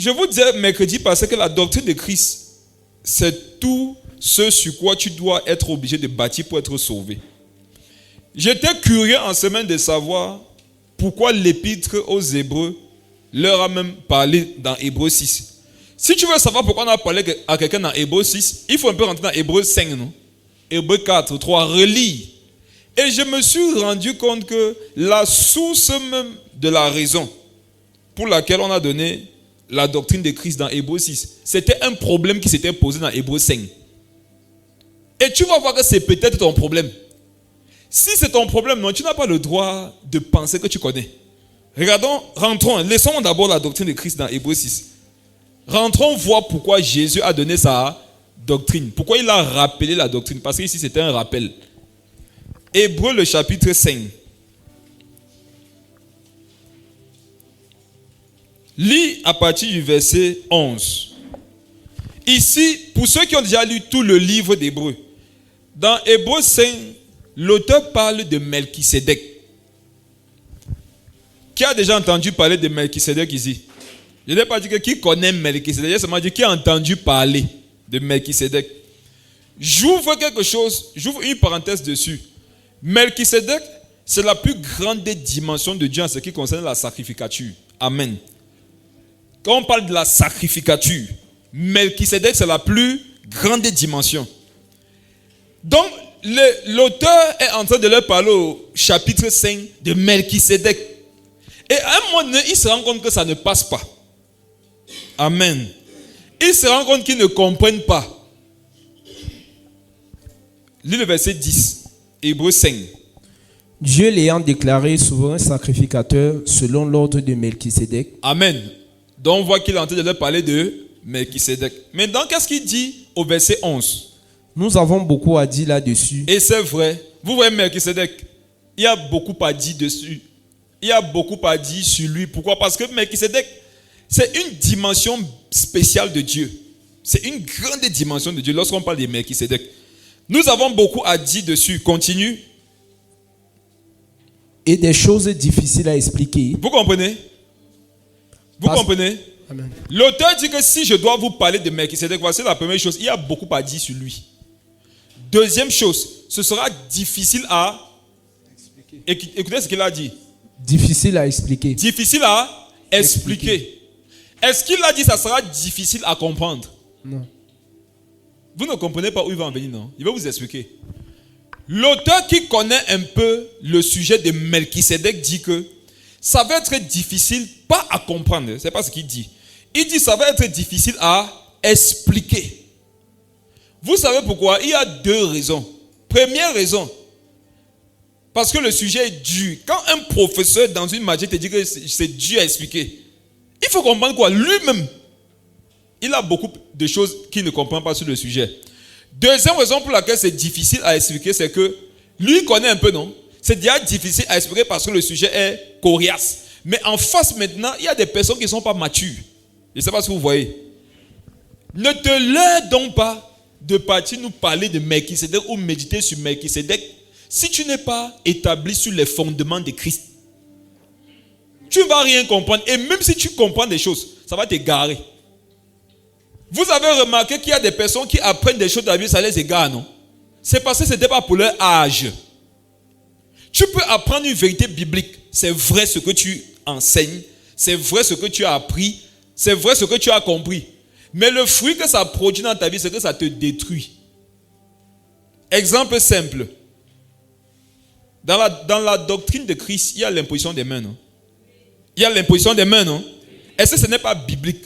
Je vous disais mercredi passé que la doctrine de Christ, c'est tout ce sur quoi tu dois être obligé de bâtir pour être sauvé. J'étais curieux en semaine de savoir pourquoi l'épître aux Hébreux leur a même parlé dans Hébreux 6. Si tu veux savoir pourquoi on a parlé à quelqu'un dans Hébreux 6, il faut un peu rentrer dans Hébreux 5, non? Hébreux 4, 3, relis. Et je me suis rendu compte que la source même de la raison pour laquelle on a donné la doctrine de Christ dans Hébreux 6, c'était un problème qui s'était posé dans Hébreux 5. Et tu vas voir que c'est peut-être ton problème. Si c'est ton problème, non, tu n'as pas le droit de penser que tu connais. Regardons, rentrons, laissons d'abord la doctrine de Christ dans Hébreux 6. Rentrons voir pourquoi Jésus a donné sa doctrine. Pourquoi il a rappelé la doctrine. Parce qu'ici c'était un rappel. Hébreux le chapitre 5. Lis à partir du verset 11. Ici, pour ceux qui ont déjà lu tout le livre d'Hébreux, dans Hébreux 5, l'auteur parle de Melchisédek. Qui a déjà entendu parler de Melchisédek ici? Je n'ai pas dit que qui connaît Melchisédek, j'ai seulement dit qui a entendu parler de Melchisédek. J'ouvre quelque chose, j'ouvre une parenthèse dessus. Melchisédek, c'est la plus grande dimension de Dieu en ce qui concerne la sacrificature. Amen. Quand on parle de la sacrificature, Melchisédek, c'est la plus grande dimension. Donc, l'auteur est en train de leur parler au chapitre 5 de Melchisédek. Et à un moment donné, il se rend compte que ça ne passe pas. Amen. Il se rend compte qu'ils ne comprennent pas. Lis le verset 10, Hébreux 5. Dieu l'ayant déclaré souverain sacrificateur selon l'ordre de Melchisédek. Amen. Donc on voit qu'il est en train de leur parler de Melchisédek. Maintenant, qu'est-ce qu'il dit au verset 11? Nous avons beaucoup à dire là-dessus. Et c'est vrai. Vous voyez Melchisédek, il y a beaucoup à dire dessus. Il y a beaucoup à dire sur lui. Pourquoi? Parce que Melchisédek, c'est une dimension spéciale de Dieu. C'est une grande dimension de Dieu lorsqu'on parle de Melchisédek. Nous avons beaucoup à dire dessus. Continue. Et des choses difficiles à expliquer. Vous comprenez? Vous comprenez? Amen. L'auteur dit que si je dois vous parler de Melchisédek, voici la première chose. Il y a beaucoup à dire sur lui. Deuxième chose, ce sera difficile à expliquer. Écoutez ce qu'il a dit. Difficile à expliquer. Difficile à expliquer. Est-ce qu'il a dit que ça sera difficile à comprendre? Non. Vous ne comprenez pas où il va en venir, non? Il va vous expliquer. L'auteur qui connaît un peu le sujet de Melchisédek dit que ça va être difficile, pas à comprendre, c'est pas ce qu'il dit. Il dit que ça va être difficile à expliquer. Vous savez pourquoi? Il y a deux raisons. Première raison, parce que le sujet est dur. Quand un professeur dans une matière te dit que c'est dur à expliquer, il faut comprendre quoi? Lui-même, il a beaucoup de choses qu'il ne comprend pas sur le sujet. Deuxième raison pour laquelle c'est difficile à expliquer, c'est que lui connaît un peu, non? C'est déjà difficile à expliquer parce que le sujet est coriace. Mais en face maintenant, il y a des personnes qui ne sont pas matures. Je ne sais pas si vous voyez. Ne te leur donc pas de partir nous parler de Melchisédek ou méditer sur Melchisédek si tu n'es pas établi sur les fondements de Christ. Tu ne vas rien comprendre. Et même si tu comprends des choses, ça va t'égarer. Vous avez remarqué qu'il y a des personnes qui apprennent des choses dans la Bible, ça les égare, non? C'est parce que ce n'était pas pour leur âge. Tu peux apprendre une vérité biblique. C'est vrai ce que tu enseignes. C'est vrai ce que tu as appris. C'est vrai ce que tu as compris. Mais le fruit que ça produit dans ta vie, c'est que ça te détruit. Exemple simple. Dans la doctrine de Christ, il y a l'imposition des mains, non? Il y a l'imposition des mains, non? Est-ce que ce n'est pas biblique?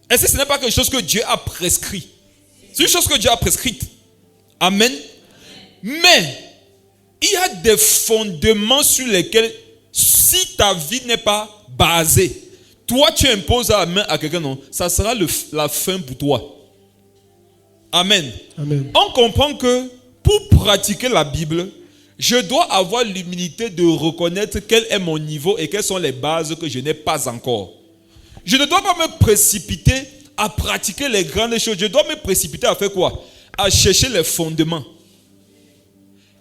Est-ce que ce n'est pas quelque chose que Dieu a prescrit? C'est une chose que Dieu a prescrite. Amen. Mais il y a des fondements sur lesquels, si ta vie n'est pas basée, toi tu imposes la main à quelqu'un, non, ça sera la fin pour toi. Amen. Amen. On comprend que pour pratiquer la Bible, je dois avoir l'humilité de reconnaître quel est mon niveau et quelles sont les bases que je n'ai pas encore. Je ne dois pas me précipiter à pratiquer les grandes choses. Je dois me précipiter à faire quoi? À chercher les fondements.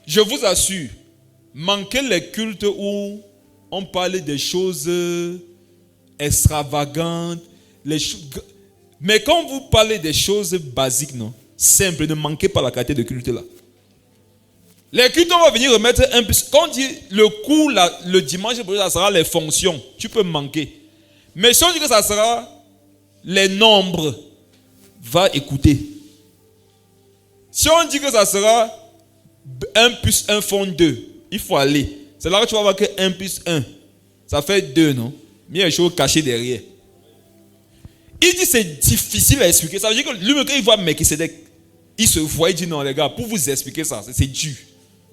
Je vous assure, manquez les cultes où on parle des choses extravagantes, Mais quand vous parlez des choses basiques, non, simples, ne manquez pas la qualité de culte là. Les cultes, on va venir remettre un peu. Quand on dit le cours, le dimanche, ça sera les fonctions. Tu peux manquer. Mais si on dit que ça sera les nombres, va écouter. Si on dit que ça sera 1 plus 1 font 2, il faut aller. C'est là que tu vas voir que 1 plus 1, ça fait 2, non? Mais il y a des choses cachées derrière. Il dit c'est difficile à expliquer. Ça veut dire que lui-même, quand il voit Melchisedec, il se voit, il dit non les gars, pour vous expliquer ça, c'est dur.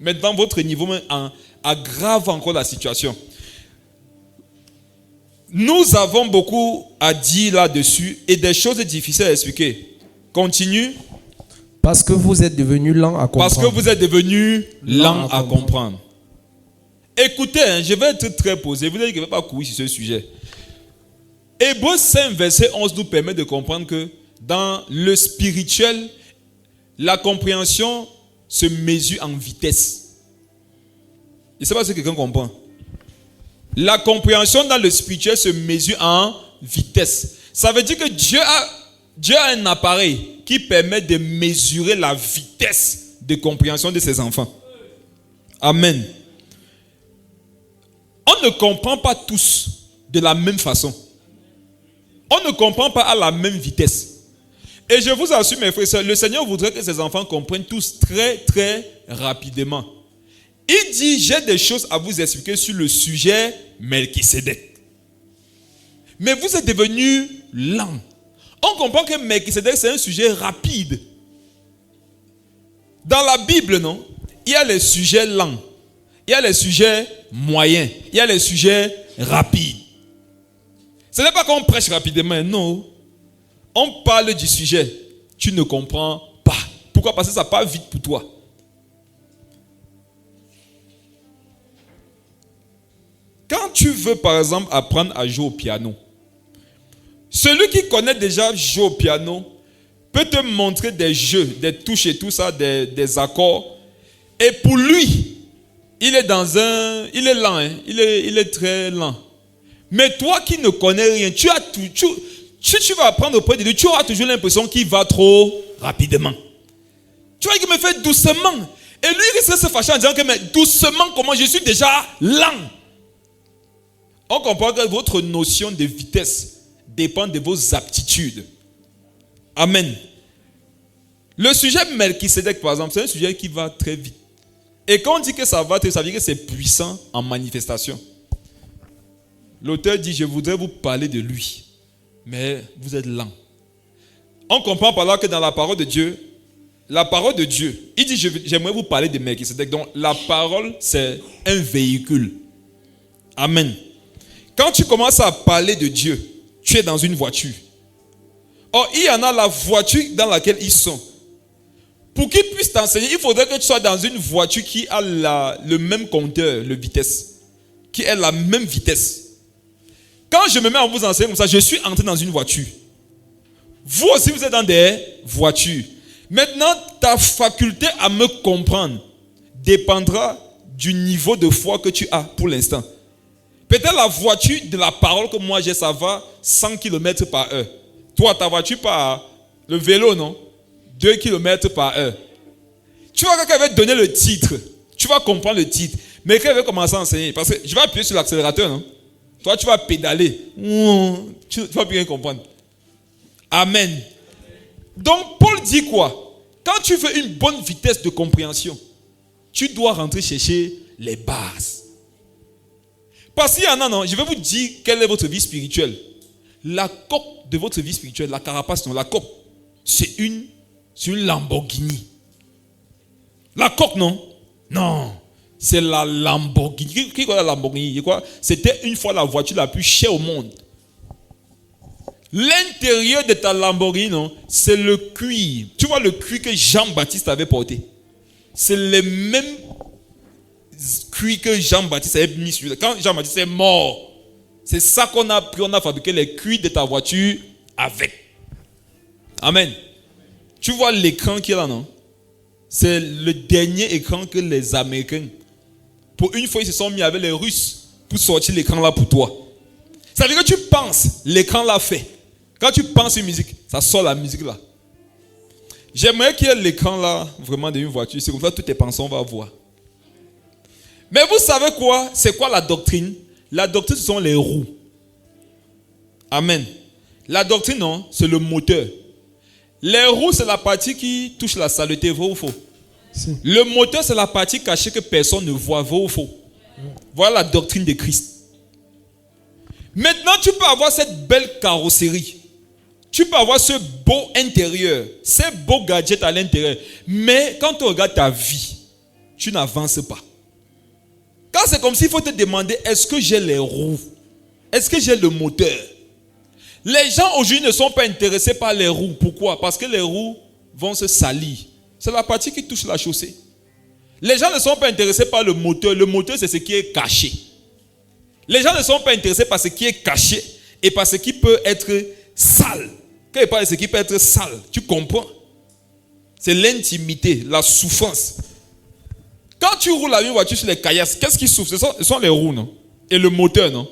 Maintenant, votre niveau aggrave encore la situation. Nous avons beaucoup à dire là-dessus et des choses difficiles à expliquer. Continue. Parce que vous êtes devenus lents à comprendre. Parce que vous êtes devenus lents à comprendre. Écoutez, je vais être très posé. Vous dites que je ne vais pas courir sur ce sujet. Hébreux 5, verset 11 nous permet de comprendre que dans le spirituel, la compréhension se mesure en vitesse. Je ne sais pas si quelqu'un comprend. La compréhension dans le spirituel se mesure en vitesse. Ça veut dire que Dieu a un appareil qui permet de mesurer la vitesse de compréhension de ses enfants. Amen. On ne comprend pas tous de la même façon. On ne comprend pas à la même vitesse. Et je vous assure, mes frères et sœurs, le Seigneur voudrait que ses enfants comprennent tous très, très rapidement. Il dit, j'ai des choses à vous expliquer sur le sujet Melchisedec. Mais vous êtes devenus lents. On comprend que Melchisedec, c'est un sujet rapide. Dans la Bible, non, il y a les sujets lents. Il y a les sujets moyens. Il y a les sujets rapides. Ce n'est pas qu'on prêche rapidement, non. On parle du sujet. Tu ne comprends pas. Pourquoi? Parce que ça part vite pour toi. Quand tu veux, par exemple, apprendre à jouer au piano, celui qui connaît déjà jouer au piano peut te montrer des jeux, des touches et tout ça, des accords. Et pour lui, il est lent, hein? il est très lent. Mais toi qui ne connais rien, tu vas apprendre auprès de lui, tu auras toujours l'impression qu'il va trop rapidement. Tu vois qu'il me fait doucement. Et lui, il risque de se fâcher en disant que mais doucement, comment je suis déjà lent. On comprend que votre notion de vitesse dépend de vos aptitudes. Amen. Le sujet Melchisedec, par exemple, c'est un sujet qui va très vite. Et quand on dit que ça va très vite, ça veut dire que c'est puissant en manifestation. L'auteur dit, je voudrais vous parler de lui, mais vous êtes lent. On comprend par là que dans la parole de Dieu, il dit, j'aimerais vous parler de Melchisedec. Donc la parole, c'est un véhicule. Amen. Quand tu commences à parler de Dieu, tu es dans une voiture. Or, il y en a la voiture dans laquelle ils sont. Pour qu'ils puissent t'enseigner, il faudrait que tu sois dans une voiture qui a le même compteur, le vitesse. Qui ait la même vitesse. Quand je me mets à vous enseigner comme ça, je suis entré dans une voiture. Vous aussi, vous êtes dans des voitures. Maintenant, ta faculté à me comprendre dépendra du niveau de foi que tu as pour l'instant. Peut-être la voiture de la parole que moi j'ai, ça va 100 km par heure. Toi, ta voiture le vélo, non? 2 km par heure. Tu vois, quelqu'un va te donner le titre. Tu vas comprendre le titre. Mais quand il va commencer à enseigner, parce que je vais appuyer sur l'accélérateur, non? Toi, tu vas pédaler. Tu vas bien comprendre. Amen. Donc, Paul dit quoi? Quand tu veux une bonne vitesse de compréhension, tu dois rentrer chercher les bases. Parce qu'il y en a, non, je vais vous dire quelle est votre vie spirituelle. La coque de votre vie spirituelle, la carapace, non, la coque, c'est une Lamborghini. La coque, non? Non, c'est la Lamborghini. Qui connaît la Lamborghini? C'était une fois la voiture la plus chère au monde. L'intérieur de ta Lamborghini, non, c'est le cuir. Tu vois le cuir que Jean-Baptiste avait porté. C'est le même cuir que Jean-Baptiste avait mis sur lui. Quand Jean-Baptiste est mort, c'est ça qu'on a pris, on a fabriqué les cuirs de ta voiture avec. Amen. Tu vois l'écran qui est là, non? C'est le dernier écran que les Américains, pour une fois, ils se sont mis avec les Russes pour sortir l'écran là pour toi. Ça veut dire que tu penses, l'écran l'a fait. Quand tu penses une musique, ça sort la musique là. J'aimerais qu'il y ait l'écran là, vraiment d'une voiture. C'est comme ça que toutes tes pensées, on va voir. Mais vous savez quoi? C'est quoi la doctrine? La doctrine, ce sont les roues. Amen. La doctrine, non, c'est le moteur. Les roues, c'est la partie qui touche la saleté, vrai ou faux? Si. Le moteur, c'est la partie cachée que personne ne voit, vrai ou faux? Voilà la doctrine de Christ. Maintenant, tu peux avoir cette belle carrosserie. Tu peux avoir ce beau intérieur, ces beaux gadgets à l'intérieur. Mais quand tu regardes ta vie, tu n'avances pas. Quand c'est comme s'il faut te demander, est-ce que j'ai les roues? Est-ce que j'ai le moteur? Les gens aujourd'hui ne sont pas intéressés par les roues. Pourquoi? Parce que les roues vont se salir. C'est la partie qui touche la chaussée. Les gens ne sont pas intéressés par le moteur. Le moteur, c'est ce qui est caché. Les gens ne sont pas intéressés par ce qui est caché et par ce qui peut être sale. Quand il parle de ce qui peut être sale, tu comprends? C'est l'intimité, la souffrance. Quand tu roules avec une voiture sur les caillasses, qu'est-ce qui souffre? Ce sont les roues, non? Et le moteur, non?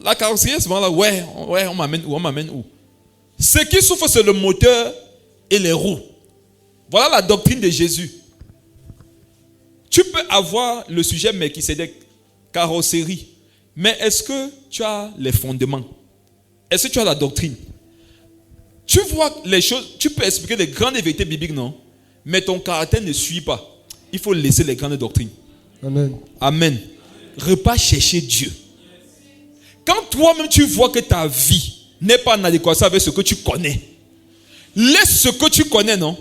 La carrosserie, c'est là, ouais, on m'amène où? Ce qui souffre, c'est le moteur et les roues. Voilà la doctrine de Jésus. Tu peux avoir le sujet Melchisédek, carrosserie, mais est-ce que tu as les fondements? Est-ce que tu as la doctrine? Tu vois les choses, tu peux expliquer les grandes vérités bibliques, non? Mais ton caractère ne suit pas. Il faut laisser les grandes doctrines. Amen. Amen. Repars chercher Dieu. Quand toi-même tu vois que ta vie n'est pas en adéquation avec ce que tu connais, laisse ce que tu connais, non?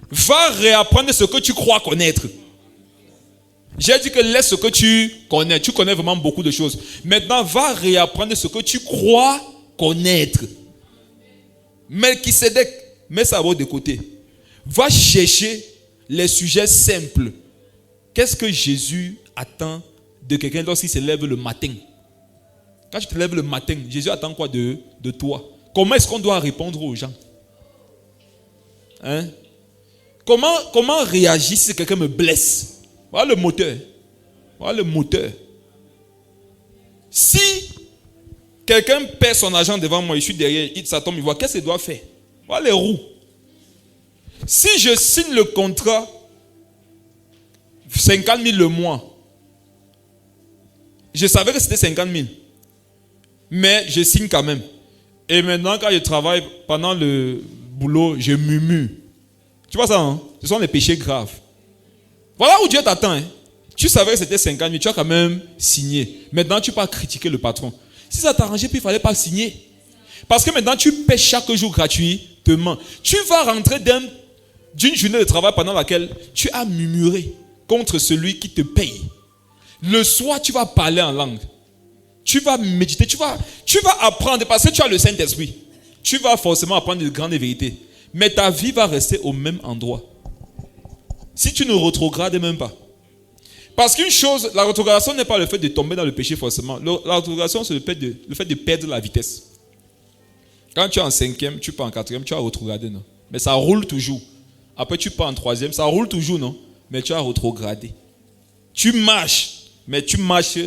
Va réapprendre ce que tu crois connaître. J'ai dit que laisse ce que tu connais. Tu connais vraiment beaucoup de choses. Maintenant, va réapprendre ce que tu crois connaître. Melchisédek, mets ça de côté. Va chercher les sujets simples. Qu'est-ce que Jésus attend de quelqu'un lorsqu'il se lève le matin? Quand tu te lèves le matin, Jésus attend quoi de toi? Comment est-ce qu'on doit répondre aux gens? Hein? Comment réagir si quelqu'un me blesse? Voilà le moteur. Voilà le moteur. Si quelqu'un perd son argent devant moi, je suis derrière, ça tombe, il voit, qu'est-ce qu'il doit faire? Voilà les roues. Si je signe le contrat, 50 000 le mois, je savais que c'était 50 000, mais je signe quand même. Et maintenant, quand je travaille, pendant le boulot, je murmure. Tu vois ça, hein? Ce sont les péchés graves. Voilà où Dieu t'attend. Hein? Tu savais que c'était 50 000, tu as quand même signé. Maintenant, tu peux critiquer le patron. Si ça t'arrangeait, puis il ne fallait pas signer. Parce que maintenant, tu paies chaque jour gratuitement. Tu vas rentrer d'une journée de travail pendant laquelle tu as murmuré contre celui qui te paye. Le soir, tu vas parler en langue. Tu vas méditer. Tu vas apprendre parce que tu as le Saint-Esprit. Tu vas forcément apprendre de grandes vérités. Mais ta vie va rester au même endroit. Si tu ne rétrogrades même pas. Parce qu'une chose, la rétrogradation n'est pas le fait de tomber dans le péché forcément. La rétrogradation, c'est le fait de perdre la vitesse. Quand tu es en 5e, tu pars en 4e, tu as rétrogradé, non? Mais ça roule toujours. Après, tu pars en 3e, ça roule toujours, non? Mais tu as rétrogradé. Tu marches, mais tu marches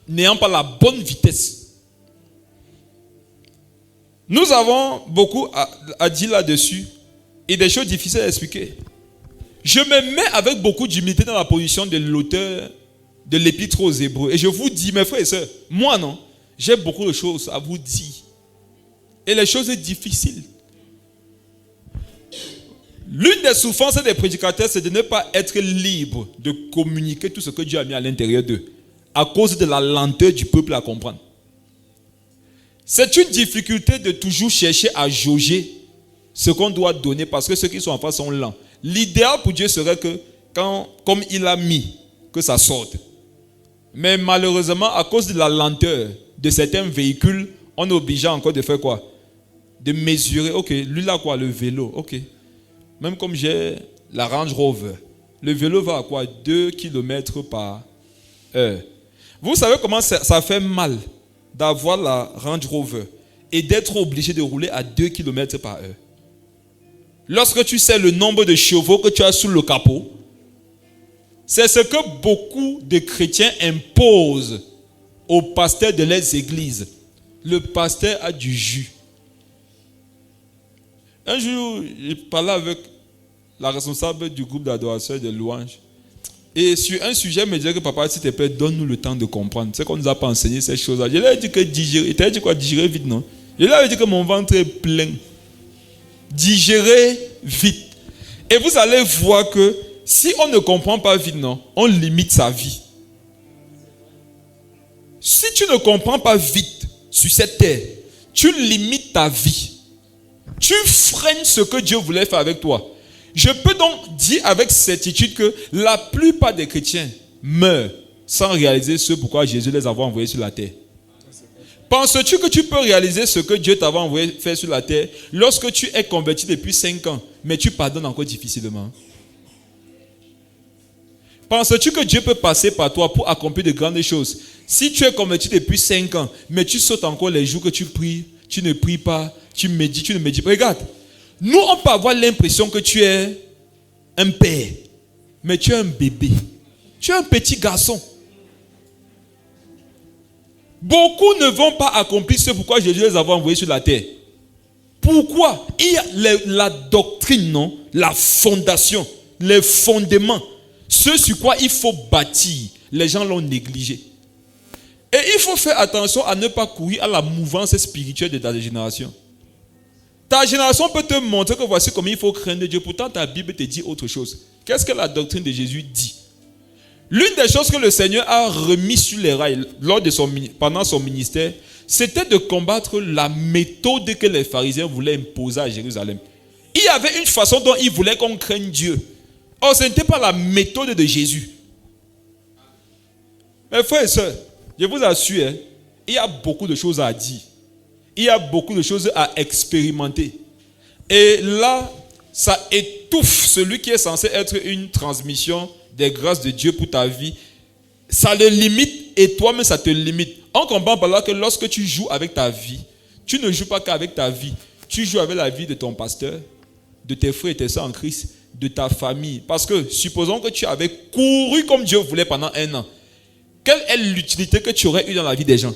n'ayant pas la bonne vitesse. Nous avons beaucoup à dire là-dessus et des choses difficiles à expliquer. Je me mets avec beaucoup d'humilité dans la position de l'auteur de l'Épître aux Hébreux. Et je vous dis, mes frères et sœurs, moi non, j'ai beaucoup de choses à vous dire. Et les choses sont difficiles. L'une des souffrances des prédicateurs, c'est de ne pas être libre de communiquer tout ce que Dieu a mis à l'intérieur d'eux, à cause de la lenteur du peuple à comprendre. C'est une difficulté de toujours chercher à jauger ce qu'on doit donner parce que ceux qui sont en face sont lents. L'idéal pour Dieu serait que, comme il a mis, que ça sorte. Mais malheureusement, à cause de la lenteur de certains véhicules, on est obligé encore de faire quoi? De mesurer. Ok, lui là quoi? Le vélo. Ok. Même comme j'ai la Range Rover, le vélo va à quoi? 2 km par heure. Vous savez comment ça fait mal d'avoir la Range Rover et d'être obligé de rouler à 2 km par heure. Lorsque tu sais le nombre de chevaux que tu as sous le capot, c'est ce que beaucoup de chrétiens imposent aux pasteurs de leurs églises. Le pasteur a du jus. Un jour, je parlais avec la responsable du groupe d'adoration et de louanges. Et sur un sujet, elle me disait que papa, s'il te plaît, donne-nous le temps de comprendre. C'est qu'on ne nous a pas enseigné ces choses-là. Je lui ai dit que digérer. Il t'a dit quoi? Digérer vite, non? Je lui ai dit que mon ventre est plein. Digérer vite. Et vous allez voir que si on ne comprend pas vite, non, on limite sa vie. Si tu ne comprends pas vite sur cette terre, tu limites ta vie. Tu freines ce que Dieu voulait faire avec toi. Je peux donc dire avec certitude que la plupart des chrétiens meurent sans réaliser ce pourquoi Jésus les avait envoyés sur la terre. Penses-tu que tu peux réaliser ce que Dieu t'avait envoyé faire sur la terre lorsque tu es converti depuis 5 ans, mais tu pardonnes encore difficilement? Penses-tu que Dieu peut passer par toi pour accomplir de grandes choses? Si tu es converti depuis 5 ans, mais tu sautes encore les jours que tu pries, tu ne pries pas, tu médites, tu ne médites pas. Regarde, nous on peut avoir l'impression que tu es un père, mais tu es un bébé. Tu es un petit garçon. Beaucoup ne vont pas accomplir ce pourquoi Jésus les avait envoyés sur la terre. Pourquoi? Il y a la doctrine, non? La fondation, les fondements. Ce sur quoi il faut bâtir, les gens l'ont négligé. Et il faut faire attention à ne pas courir à la mouvance spirituelle de ta génération. Ta génération peut te montrer que voici comment il faut craindre Dieu. Pourtant, ta Bible te dit autre chose. Qu'est-ce que la doctrine de Jésus dit? L'une des choses que le Seigneur a remis sur les rails pendant son ministère, c'était de combattre la méthode que les pharisiens voulaient imposer à Jérusalem. Il y avait une façon dont ils voulaient qu'on craigne Dieu. Or, ce n'était pas la méthode de Jésus. Mes frères et sœurs, je vous assure, il y a beaucoup de choses à dire. Il y a beaucoup de choses à expérimenter. Et là, ça étouffe celui qui est censé être une transmission des grâces de Dieu pour ta vie. Ça le limite et toi-même ça te limite. On comprend par là que lorsque tu joues avec ta vie, tu ne joues pas qu'avec ta vie. Tu joues avec la vie de ton pasteur, de tes frères et tes sœurs en Christ, de ta famille. Parce que supposons que tu avais couru comme Dieu voulait pendant 1 an. Quelle est l'utilité que tu aurais eu dans la vie des gens?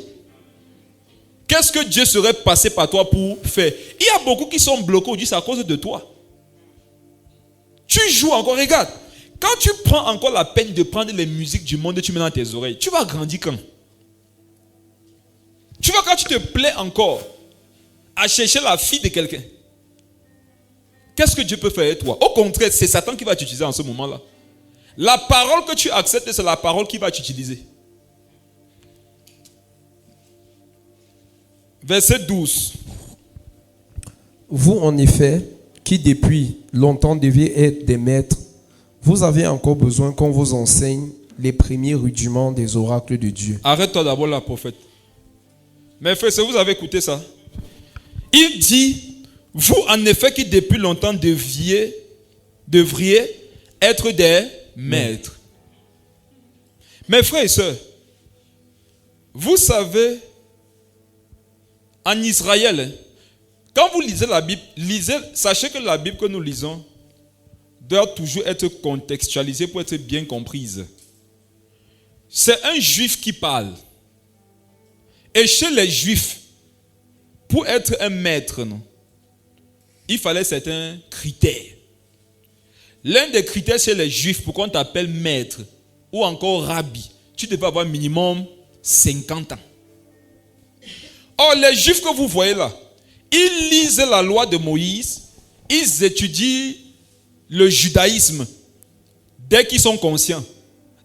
Qu'est-ce que Dieu serait passé par toi pour faire? Il y a beaucoup qui sont bloqués aujourd'hui, c'est à cause de toi. Tu joues encore, regarde. Quand tu prends encore la peine de prendre les musiques du monde et tu mets dans tes oreilles, tu vas grandir quand? Tu vois, quand tu te plais encore à chercher la fille de quelqu'un, qu'est-ce que Dieu peut faire avec toi? Au contraire, c'est Satan qui va t'utiliser en ce moment-là. La parole que tu acceptes, c'est la parole qui va t'utiliser. Verset 12. Vous, en effet, qui depuis longtemps deviez être des maîtres, vous avez encore besoin qu'on vous enseigne les premiers rudiments des oracles de Dieu. Arrête-toi d'abord là, prophète. Mes frères, vous avez écouté ça? Il dit, vous, en effet, qui depuis longtemps devriez être des maîtres. Mes frères et sœurs, vous savez, en Israël, quand vous lisez la Bible, sachez que la Bible que nous lisons doit toujours être contextualisée pour être bien comprise. C'est un juif qui parle. Et chez les juifs, pour être un maître, non, il fallait certains critères. L'un des critères chez les juifs pour qu'on t'appelle maître ou encore rabbi, tu devais avoir minimum 50 ans. Or, les juifs que vous voyez là, ils lisent la loi de Moïse, ils étudient le judaïsme dès qu'ils sont conscients.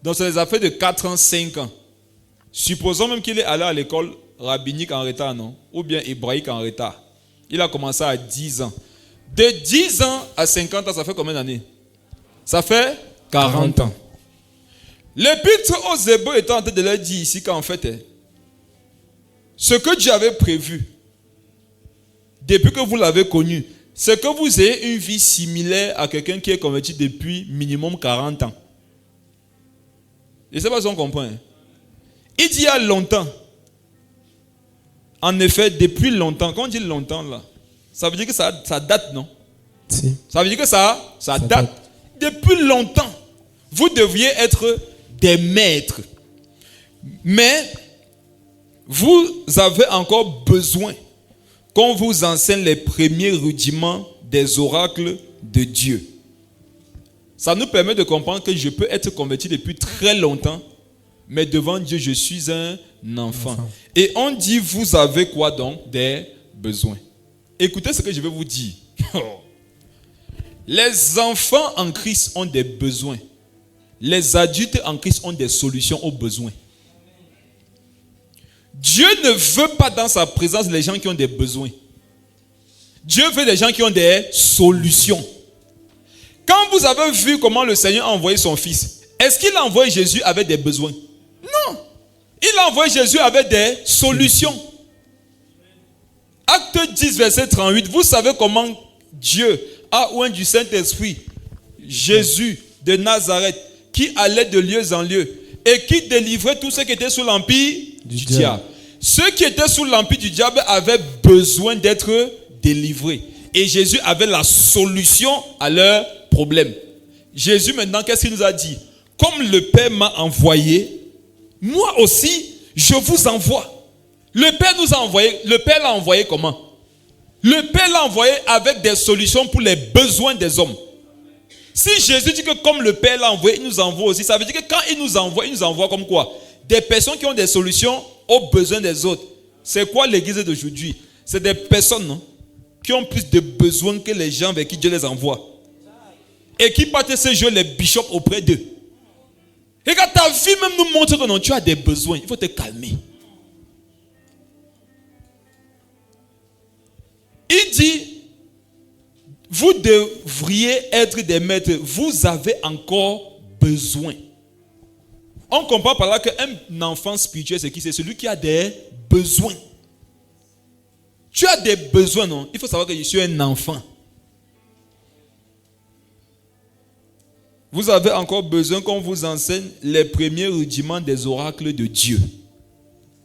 Donc, ça les a fait de 4 ans, 5 ans. Supposons même qu'il est allé à l'école rabbinique en retard, non? Ou bien hébraïque en retard. Il a commencé à 10 ans. De 10 ans à 50 ans, ça fait combien d'années? Ça fait 40 ans. L'épître aux Hébreux est en train de leur dire ici qu'en fait, ce que Dieu avait prévu, depuis que vous l'avez connu, c'est que vous ayez une vie similaire à quelqu'un qui est converti depuis minimum 40 ans. Je ne sais pas si on comprend. Il dit il y a longtemps. En effet, depuis longtemps. Quand on dit longtemps là, ça veut dire que ça date, non? Si. Ça veut dire que ça date. Depuis longtemps, vous devriez être des maîtres. Mais vous avez encore besoin qu'on vous enseigne les premiers rudiments des oracles de Dieu. Ça nous permet de comprendre que je peux être converti depuis très longtemps, mais devant Dieu, je suis un enfant. Et on dit, vous avez quoi donc? Des besoins. Écoutez ce que je vais vous dire. Les enfants en Christ ont des besoins. Les adultes en Christ ont des solutions aux besoins. Dieu ne veut pas dans sa présence les gens qui ont des besoins. Dieu veut des gens qui ont des solutions. Quand vous avez vu comment le Seigneur a envoyé son Fils, est-ce qu'il a envoyé Jésus avec des besoins? Non. Il a envoyé Jésus avec des solutions. Acte 10, verset 38, vous savez comment Dieu a oint du Saint-Esprit Jésus de Nazareth, qui allait de lieu en lieu et qui délivrait tous ceux qui étaient sous l'empire du diable. Ceux qui étaient sous l'empire du diable avaient besoin d'être délivrés. Et Jésus avait la solution à leur problème. Jésus maintenant, qu'est-ce qu'il nous a dit? Comme le Père m'a envoyé, moi aussi, je vous envoie. Le Père nous a envoyé. Le Père l'a envoyé comment? Le Père l'a envoyé avec des solutions pour les besoins des hommes. Si Jésus dit que comme le Père l'a envoyé, il nous envoie aussi. Ça veut dire que quand il nous envoie comme quoi? Des personnes qui ont des solutions aux besoins des autres. C'est quoi l'église d'aujourd'hui? C'est des personnes, non, qui ont plus de besoins que les gens avec qui Dieu les envoie. Et qui partent se jouer les bishops auprès d'eux. Et quand ta vie même nous montre que non, tu as des besoins, il faut te calmer. Il dit, vous devriez être des maîtres, vous avez encore besoin. On comprend par là qu'un enfant spirituel, c'est qui? C'est celui qui a des besoins. Tu as des besoins, non? Il faut savoir que je suis un enfant. Vous avez encore besoin qu'on vous enseigne les premiers rudiments des oracles de Dieu.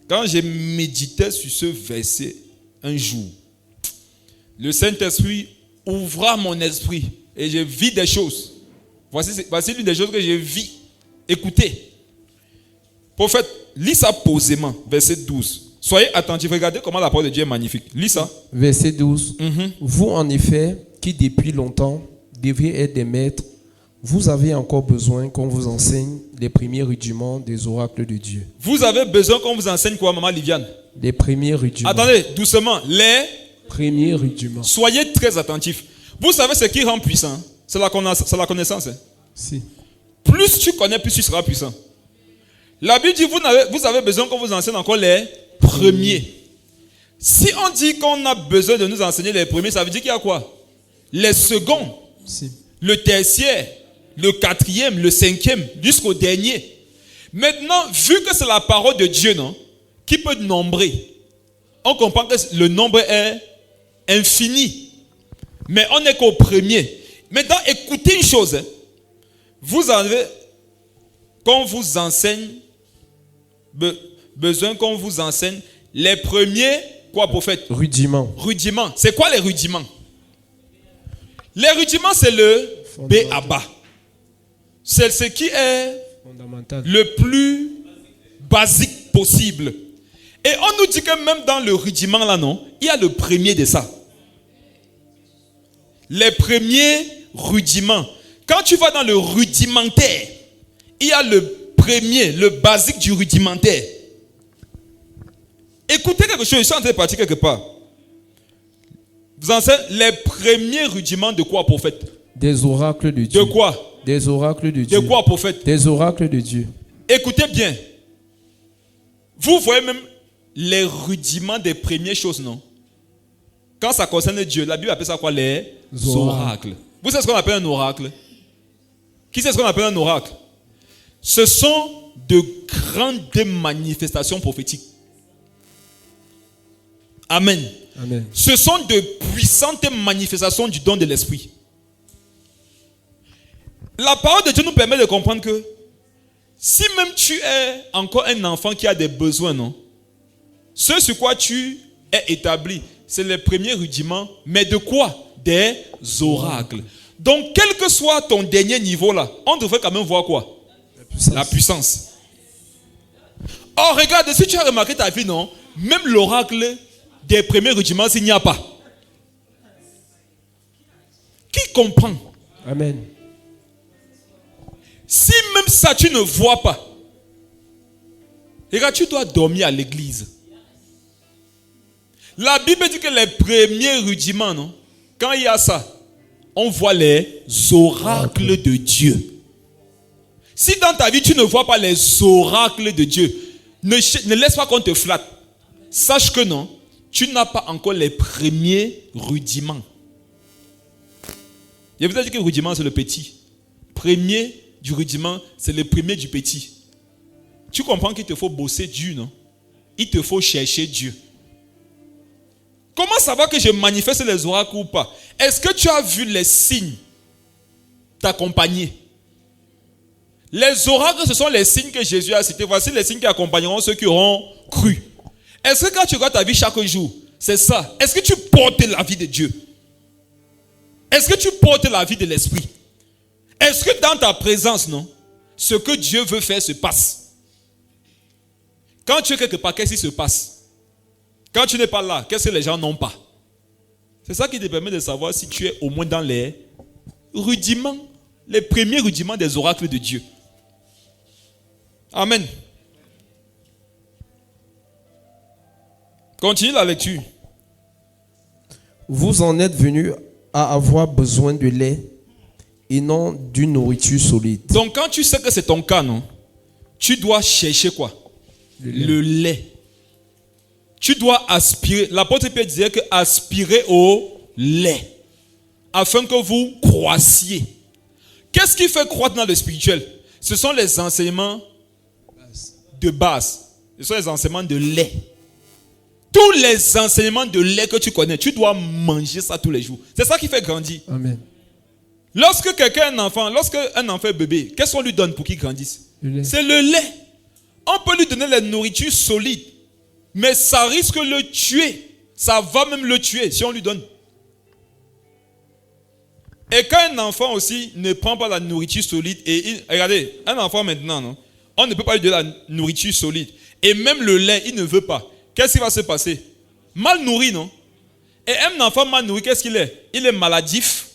Quand je méditais sur ce verset un jour, le Saint-Esprit ouvra mon esprit et je vis des choses. Voici l'une des choses que je vis. Écoutez. Prophète, lis ça posément, verset 12. Soyez attentifs, regardez comment la parole de Dieu est magnifique. Lis ça. Verset 12. Vous, en effet, qui depuis longtemps deviez être des maîtres, vous avez encore besoin qu'on vous enseigne les premiers rudiments des oracles de Dieu. Vous avez besoin qu'on vous enseigne quoi, maman Liviane? Les premiers rudiments. Attendez, doucement. Les premiers rudiments. Soyez très attentifs. Vous savez ce qui rend puissant? C'est la connaissance. Hein? Si. Plus tu connais, plus tu seras puissant. La Bible dit, vous avez besoin qu'on vous enseigne encore les premiers. Si on dit qu'on a besoin de nous enseigner les premiers, ça veut dire qu'il y a quoi? Les seconds, si. Le tertiaire, le quatrième, le cinquième, jusqu'au dernier. Maintenant, vu que c'est la parole de Dieu, non, qui peut nombrer, on comprend que le nombre est infini. Mais on n'est qu'au premier. Maintenant, écoutez une chose. Hein. Vous avez, qu'on vous enseigne, besoin qu'on vous enseigne les premiers, quoi, prophète? Rudiments. Rudiments. C'est quoi les rudiments? Les rudiments, c'est le B.A.B.A. C'est ce qui est fondamental, le plus basique possible. Et on nous dit que même dans le rudiment là, non, il y a le premier de ça. Les premiers rudiments. Quand tu vas dans le rudimentaire, il y a le premier, le basique du rudimentaire. Écoutez quelque chose, je suis en train de partir quelque part. Vous enseignez les premiers rudiments de quoi, prophète? Des oracles de Dieu. De quoi? Des oracles de Dieu. De quoi, prophète? Des oracles de Dieu. Écoutez bien. Vous voyez même les rudiments des premières choses, non? Quand ça concerne Dieu, la Bible appelle ça quoi? Les oracles. Vous savez ce qu'on appelle un oracle? Qui sait ce qu'on appelle un oracle? Ce sont de grandes manifestations prophétiques. Amen. Amen. Ce sont de puissantes manifestations du don de l'esprit. La parole de Dieu nous permet de comprendre que si même tu es encore un enfant qui a des besoins, non? Ce sur quoi tu es établi, c'est les premiers rudiments, mais de quoi? Des oracles. Donc, quel que soit ton dernier niveau là, on devrait quand même voir quoi? La puissance. Or, regarde, si tu as remarqué ta vie, non? Même l'oracle des premiers rudiments, s'il n'y a pas. comprends. Amen. Si même ça, tu ne vois pas, regarde, tu dois dormir à l'église. La Bible dit que les premiers rudiments, non, quand il y a ça, on voit les oracles de Dieu. Si dans ta vie, tu ne vois pas les oracles de Dieu, ne laisse pas qu'on te flatte. Sache que non, tu n'as pas encore les premiers rudiments. Je vous ai dit que le rudiment, c'est le petit. Premier du rudiment, c'est le premier du petit. Tu comprends qu'il te faut bosser Dieu, non? Il te faut chercher Dieu. Comment savoir que je manifeste les oracles ou pas? Est-ce que tu as vu les signes t'accompagner? Les oracles, ce sont les signes que Jésus a cités. Voici les signes qui accompagneront ceux qui auront cru. Est-ce que quand tu regardes ta vie chaque jour, c'est ça? Est-ce que tu portes la vie de Dieu? Est-ce que tu portes la vie de l'Esprit? Est-ce que dans ta présence, non, ce que Dieu veut faire se passe? Quand tu es quelque part, qu'est-ce qui se passe? Quand tu n'es pas là, qu'est-ce que les gens n'ont pas? C'est ça qui te permet de savoir si tu es au moins dans les rudiments, les premiers rudiments des oracles de Dieu. Amen. Continue la lecture. Vous en êtes venus à avoir besoin de lait et non d'une nourriture solide. Donc quand tu sais que c'est ton cas, non, tu dois chercher quoi? Le lait. Tu dois aspirer. L'apôtre Pierre disait que aspirer au lait afin que vous croissiez. Qu'est-ce qui fait croître dans le spirituel? Ce sont les enseignements de base. Ce sont les enseignements de lait. Tous les enseignements de lait que tu connais, tu dois manger ça tous les jours. C'est ça qui fait grandir. Amen. Lorsque un enfant est bébé, qu'est-ce qu'on lui donne pour qu'il grandisse? C'est le lait. On peut lui donner la nourriture solide, mais ça risque de le tuer. Ça va même le tuer si on lui donne. Et quand un enfant aussi ne prend pas la nourriture solide, regardez, un enfant maintenant, non, on ne peut pas lui donner la nourriture solide. Et même le lait, il ne veut pas. Qu'est-ce qui va se passer? Mal nourri, non? Et un enfant mal nourri, qu'est-ce qu'il est? Il est maladif,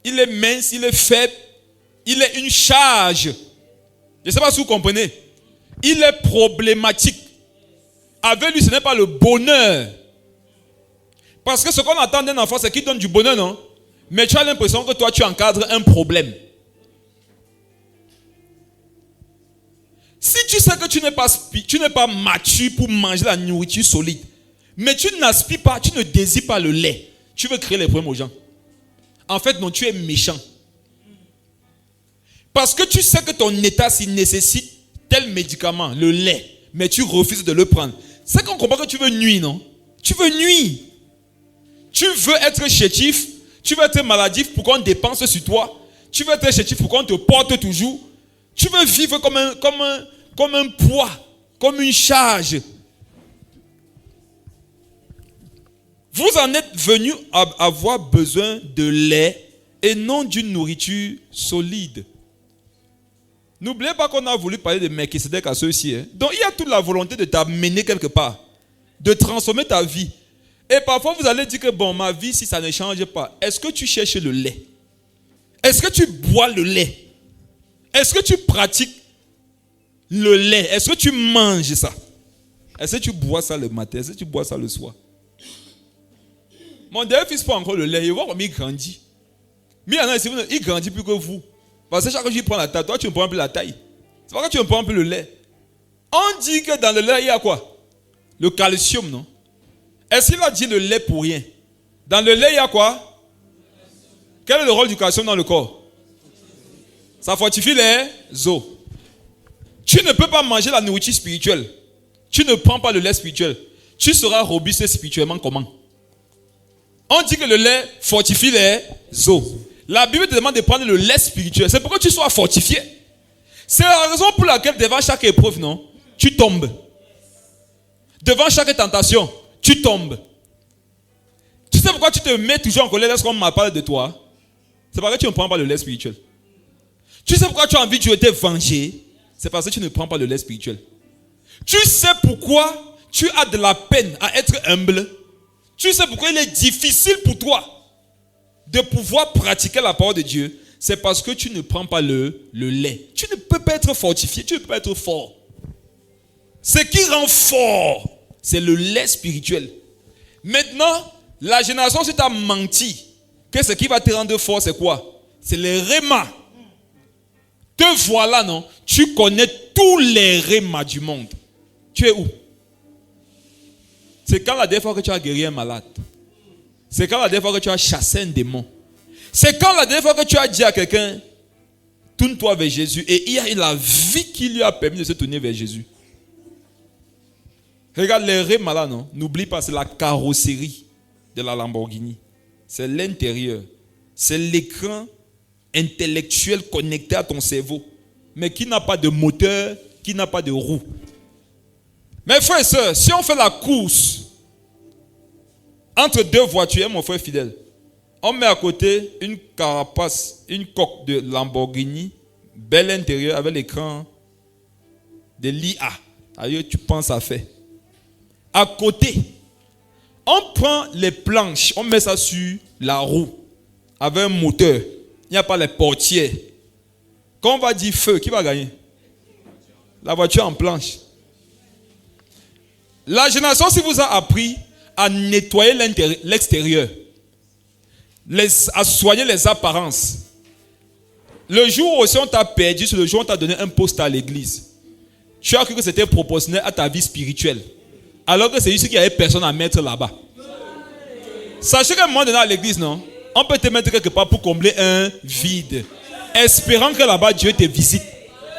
il est mince, il est faible, il est une charge. Je ne sais pas si vous comprenez. Il est problématique. Avec lui, ce n'est pas le bonheur. Parce que ce qu'on attend d'un enfant, c'est qu'il donne du bonheur, non? Mais tu as l'impression que toi, tu encadres un problème. Si tu sais que tu n'es pas mature pour manger la nourriture solide, mais tu n'aspires pas, tu ne désires pas le lait, tu veux créer les problèmes aux gens. En fait, non, tu es méchant. Parce que tu sais que ton état s'il nécessite tel médicament, le lait, mais tu refuses de le prendre. C'est qu'on comprend que tu veux nuire, non? Tu veux nuire. Tu veux être chétif, tu veux être maladif pour qu'on dépense sur toi. Tu veux être chétif pour qu'on te porte toujours. Tu veux vivre comme un poids, comme une charge. Vous en êtes venus à avoir besoin de lait et non d'une nourriture solide. N'oubliez pas qu'on a voulu parler de Melchisedec à ceux-ci. Donc il y a toute la volonté de t'amener quelque part, de transformer ta vie. Et parfois vous allez dire que bon, ma vie, si ça ne change pas, est-ce que tu cherches le lait? Est-ce que tu bois le lait? Est-ce que tu pratiques le lait? Est-ce que tu manges ça? Est-ce que tu bois ça le matin? Est-ce que tu bois ça le soir? Mon dernier fils prend encore le lait. Il voit comme il grandit. Mais il y en a ici, il grandit plus que vous. Parce que chaque fois que je prends la taille, toi tu me prends un peu la taille. C'est pas que tu me prends un peu le lait. On dit que dans le lait, il y a quoi? Le calcium, non? Est-ce qu'il a dit le lait pour rien? Dans le lait, il y a quoi? Quel est le rôle du calcium dans le corps? Ça fortifie les os. Tu ne peux pas manger la nourriture spirituelle. Tu ne prends pas le lait spirituel. Tu seras robuste spirituellement comment? On dit que le lait fortifie les os. La Bible te demande de prendre le lait spirituel. C'est pour que tu sois fortifié. C'est la raison pour laquelle devant chaque épreuve, non, tu tombes. Devant chaque tentation, tu tombes. Tu sais pourquoi tu te mets toujours en colère lorsqu'on m'a parlé de toi? C'est parce que tu ne prends pas le lait spirituel. Tu sais pourquoi tu as envie de te venger? C'est parce que tu ne prends pas le lait spirituel. Tu sais pourquoi tu as de la peine à être humble? Tu sais pourquoi il est difficile pour toi de pouvoir pratiquer la parole de Dieu, c'est parce que tu ne prends pas le lait. Tu ne peux pas être fortifié, tu ne peux pas être fort. Ce qui rend fort, c'est le lait spirituel. Maintenant, la génération qui t'a menti, que ce qui va te rendre fort, c'est quoi? C'est les rémas. Te voilà, non? Tu connais tous les rémas du monde. Tu es où? C'est quand la dernière fois que tu as guéri un malade. C'est quand la dernière fois que tu as chassé un démon. C'est quand la dernière fois que tu as dit à quelqu'un, tourne-toi vers Jésus. Et il y a la vie qui lui a permis de se tourner vers Jésus. Regarde les rémas là, non? N'oublie pas, c'est la carrosserie de la Lamborghini. C'est l'intérieur. C'est l'écran intellectuel connecté à ton cerveau. Mais qui n'a pas de moteur, qui n'a pas de roue. Mes frères et sœurs, si on fait la course entre deux voitures, mon frère fidèle, on met à côté une carapace, une coque de Lamborghini, bel intérieur avec l'écran de l'IA. Ailleurs, tu penses à faire. À côté, on prend les planches, on met ça sur la roue avec un moteur. Il n'y a pas les portières. Quand on va dire feu, qui va gagner? La voiture en planche. La génération, si vous a appris à nettoyer l'extérieur, à soigner les apparences. Le jour où on t'a perdu, c'est le jour où on t'a donné un poste à l'église. Tu as cru que c'était proportionnel à ta vie spirituelle. Alors que c'est juste qu'il n'y avait personne à mettre là-bas. Sachez qu'à un moment donné à l'église, non? On peut te mettre quelque part pour combler un vide. Espérant que là-bas Dieu te visite.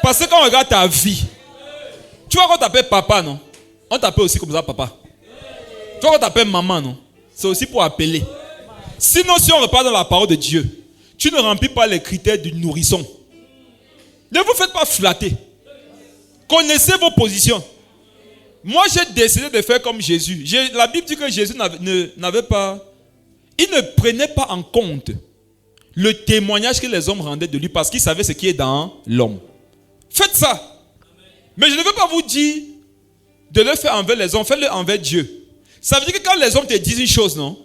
Parce que quand on regarde ta vie, tu vois qu'on t'appelle papa, non? On t'appelle aussi comme ça papa. Tu vois qu'on t'appelle maman, non? C'est aussi pour appeler. Sinon, si on repart dans la parole de Dieu, tu ne remplis pas les critères du nourrisson. Ne vous faites pas flatter. Connaissez vos positions. Moi, j'ai décidé de faire comme Jésus. La Bible dit que Jésus n'avait pas... Il ne prenait pas en compte le témoignage que les hommes rendaient de lui parce qu'il savait ce qui est dans l'homme. Faites ça. Mais je ne veux pas vous dire de le faire envers les hommes. Faites-le envers Dieu. Ça veut dire que quand les hommes te disent une chose, non?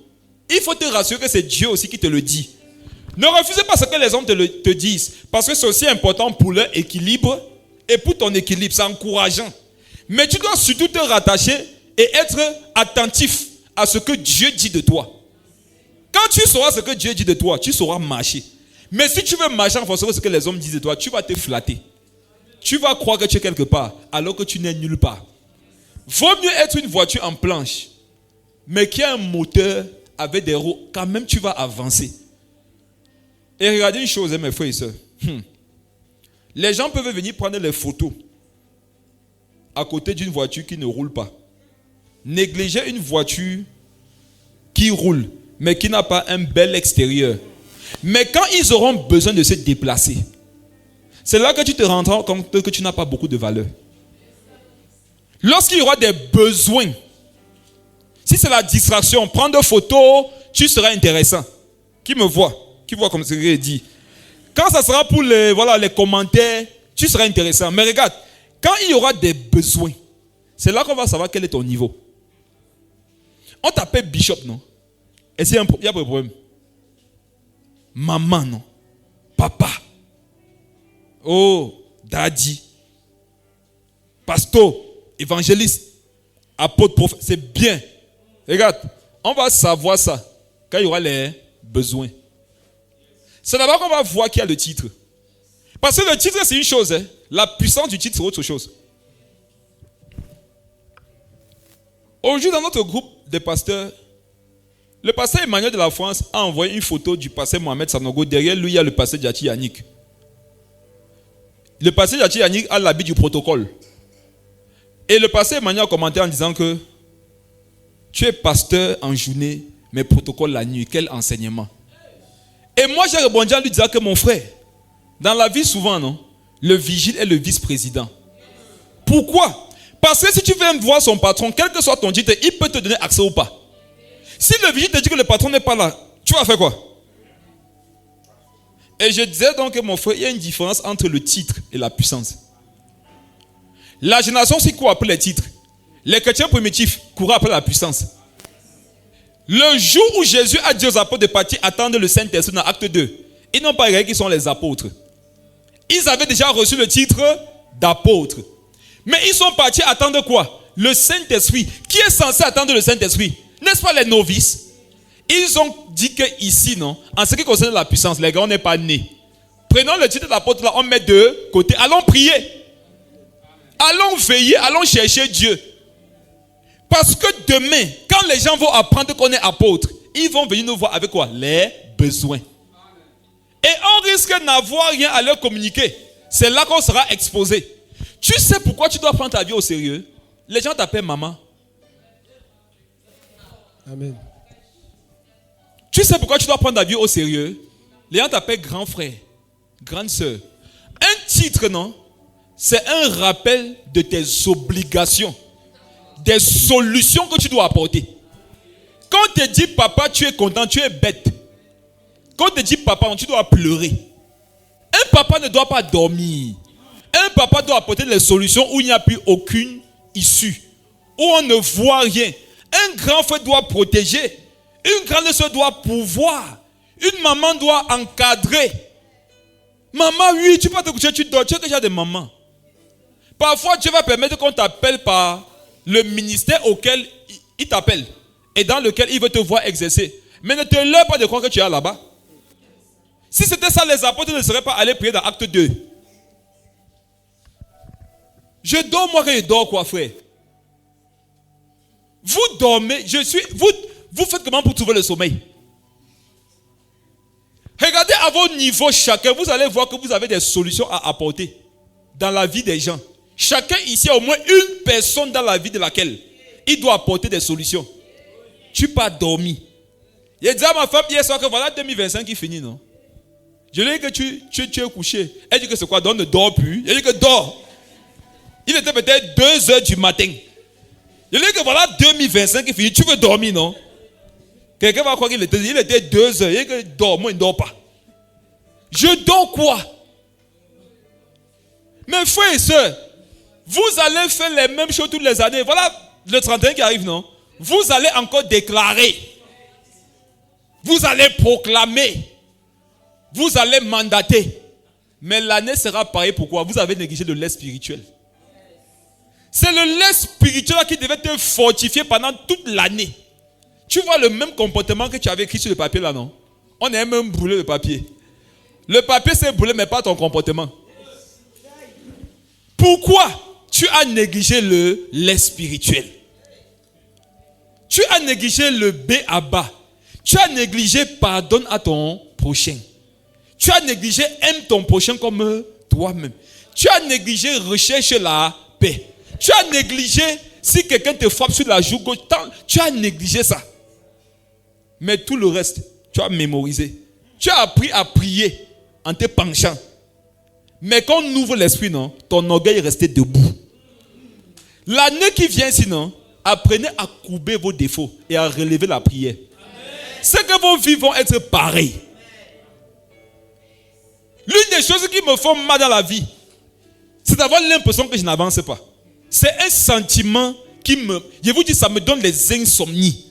Il faut te rassurer que c'est Dieu aussi qui te le dit. Ne refusez pas ce que les hommes te disent. Parce que c'est aussi important pour leur équilibre et pour ton équilibre. C'est encourageant. Mais tu dois surtout te rattacher et être attentif à ce que Dieu dit de toi. Quand tu sauras ce que Dieu dit de toi, tu sauras marcher. Mais si tu veux marcher en fonction de ce que les hommes disent de toi, tu vas te flatter. Tu vas croire que tu es quelque part, alors que tu n'es nulle part. Vaut mieux être une voiture en planche, mais qui a un moteur avec des roues. Quand même, tu vas avancer. Et regardez une chose, mes frères et sœurs. Les gens peuvent venir prendre les photos à côté d'une voiture qui ne roule pas. Négliger une voiture qui roule, mais qui n'a pas un bel extérieur. Mais quand ils auront besoin de se déplacer, c'est là que tu te rendras compte que tu n'as pas beaucoup de valeur. Lorsqu'il y aura des besoins, si c'est la distraction, prendre des photos, tu seras intéressant. Qui me voit? Qui voit comme c'est dit? Quand ça sera pour les commentaires, tu seras intéressant. Mais regarde, quand il y aura des besoins, c'est là qu'on va savoir quel est ton niveau. On t'appelle Bishop, non? Et il y a pas de problème. Maman, non? Papa. Oh, daddy. Pasteur, évangéliste, apôtre, prophète. C'est bien. Regarde, on va savoir ça quand il y aura les besoins. C'est d'abord qu'on va voir qui a le titre. Parce que le titre, c'est une chose. Hein. La puissance du titre, c'est autre chose. Aujourd'hui, dans notre groupe de pasteurs, le pasteur Emmanuel de la France a envoyé une photo du pasteur Mohamed Sanogo. Derrière lui, il y a le pasteur Djati Yannick. Le pasteur Djati Yannick a l'habit du protocole. Et le pasteur Emmanuel a commenté en disant que tu es pasteur en journée, mais protocole la nuit. Quel enseignement. Et moi, j'ai répondu en lui disant que mon frère, dans la vie souvent, non, le vigile est le vice-président. Pourquoi? Parce que si tu viens voir son patron, quel que soit ton titre, il peut te donner accès ou pas. Si le vigile te dit que le patron n'est pas là, tu vas faire quoi? Et je disais donc que mon frère, il y a une différence entre le titre et la puissance. La génération qui court après les titres. Les chrétiens primitifs courent après la puissance. Le jour où Jésus a dit aux apôtres de partir attendre le Saint-Esprit dans Acte 2, ils n'ont pas regardé qui sont les apôtres. Ils avaient déjà reçu le titre d'apôtres. Mais ils sont partis attendre quoi? Le Saint-Esprit. Qui est censé attendre le Saint-Esprit? N'est-ce pas les novices? Ils ont dit que ici, non, en ce qui concerne la puissance, les gars, on n'est pas nés. Prenons le titre d'apôtre là, on met de côté. Allons prier. Allons veiller, allons chercher Dieu. Parce que demain, quand les gens vont apprendre qu'on est apôtre, ils vont venir nous voir avec quoi? Les besoins. Et on risque d'avoir rien à leur communiquer. C'est là qu'on sera exposé. Tu sais pourquoi tu dois prendre ta vie au sérieux? Les gens t'appellent maman. Amen. Tu sais pourquoi tu dois prendre ta vie au sérieux? Les gens t'appellent grand frère, grande soeur. Un titre, non? C'est un rappel de tes obligations, des solutions que tu dois apporter. Quand on te dit papa, tu es content, tu es bête. Quand on te dit papa, tu dois pleurer. Un papa ne doit pas dormir. Un papa doit apporter les solutions où il n'y a plus aucune issue, où on ne voit rien. Un grand frère doit protéger. Une grande soeur doit pouvoir. Une maman doit encadrer. Maman, oui, tu peux te coucher, tu dors. Tu es déjà de maman. Parfois, Dieu va permettre qu'on t'appelle par le ministère auquel il t'appelle et dans lequel il veut te voir exercer. Mais ne te leurre pas de croire que tu es là-bas. Si c'était ça, les apôtres ne seraient pas allés prier dans Acte 2. Je dors, moi, que je dors, quoi, frère? Vous dormez, vous faites comment pour trouver le sommeil? Regardez à vos niveaux chacun, vous allez voir que vous avez des solutions à apporter dans la vie des gens. Chacun ici a au moins une personne dans la vie de laquelle il doit apporter des solutions. Tu pas dormi. Il a dit à ma femme hier soir que voilà 2025 qui finit, non? Je lui ai dit que tu es couché. Elle dit que c'est quoi? Donc ne dors plus. Il a dit que dors. Il était peut-être 2 heures du matin. Je lui ai dit que voilà 2025 qui finit. Tu veux dormir, non? Quelqu'un va croire qu'il était 2 heures. Il a dit que dors. Moi, il ne dort pas. Je dors quoi? Mes frères et sœurs, vous allez faire les mêmes choses toutes les années. Voilà le 31 qui arrive, non? Vous allez encore déclarer. Vous allez proclamer. Vous allez mandater. Mais l'année sera pareille. Pourquoi? Vous avez négligé le lait spirituel. C'est le lait spirituel qui devait te fortifier pendant toute l'année. Tu vois le même comportement que tu avais écrit sur le papier là, non? On a même brûlé le papier. Le papier s'est brûlé, mais pas ton comportement. Pourquoi tu as négligé le lait spirituel? Tu as négligé le B.A.B.A. Tu as négligé pardonne à ton prochain. Tu as négligé aime ton prochain comme toi-même. Tu as négligé recherche la paix. Tu as négligé si quelqu'un te frappe sur la joue gauche. Tu as négligé ça. Mais tout le reste, tu as mémorisé. Tu as appris à prier en te penchant. Mais quand on ouvre l'esprit, non, ton orgueil est resté debout. L'année qui vient, sinon, apprenez à courber vos défauts et à relever la prière. C'est que vos vies vont être pareilles. L'une des choses qui me font mal dans la vie, c'est d'avoir l'impression que je n'avance pas. C'est un sentiment qui je vous dis, ça me donne les insomnies.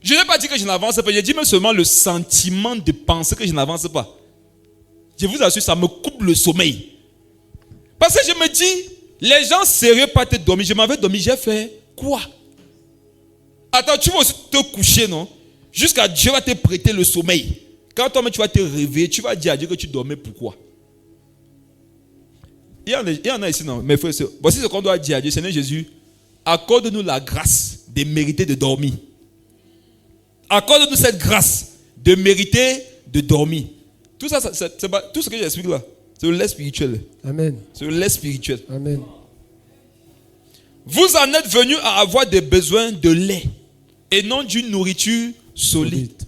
Je n'ai pas dit que je n'avance pas, j'ai dit mais seulement le sentiment de penser que je n'avance pas. Je vous assure, ça me coupe le sommeil. Parce que je me dis, les gens sérieux pas te dormir. Je m'avais dormi, j'ai fait quoi? Attends, tu vas aussi te coucher, non? Jusqu'à Dieu va te prêter le sommeil. Quand toi-même tu vas te réveiller, tu vas dire à Dieu que tu dormais pourquoi? Il y en a ici, non? Mes frères et sœurs, voici ce qu'on doit dire à Dieu. Seigneur Jésus, accorde-nous la grâce de mériter de dormir. Accorde-nous cette grâce de mériter de dormir. Tout ça, c'est pas, tout ce que j'explique là, c'est le lait spirituel. Amen. C'est le lait spirituel. Amen. Vous en êtes venus à avoir des besoins de lait et non d'une nourriture solide.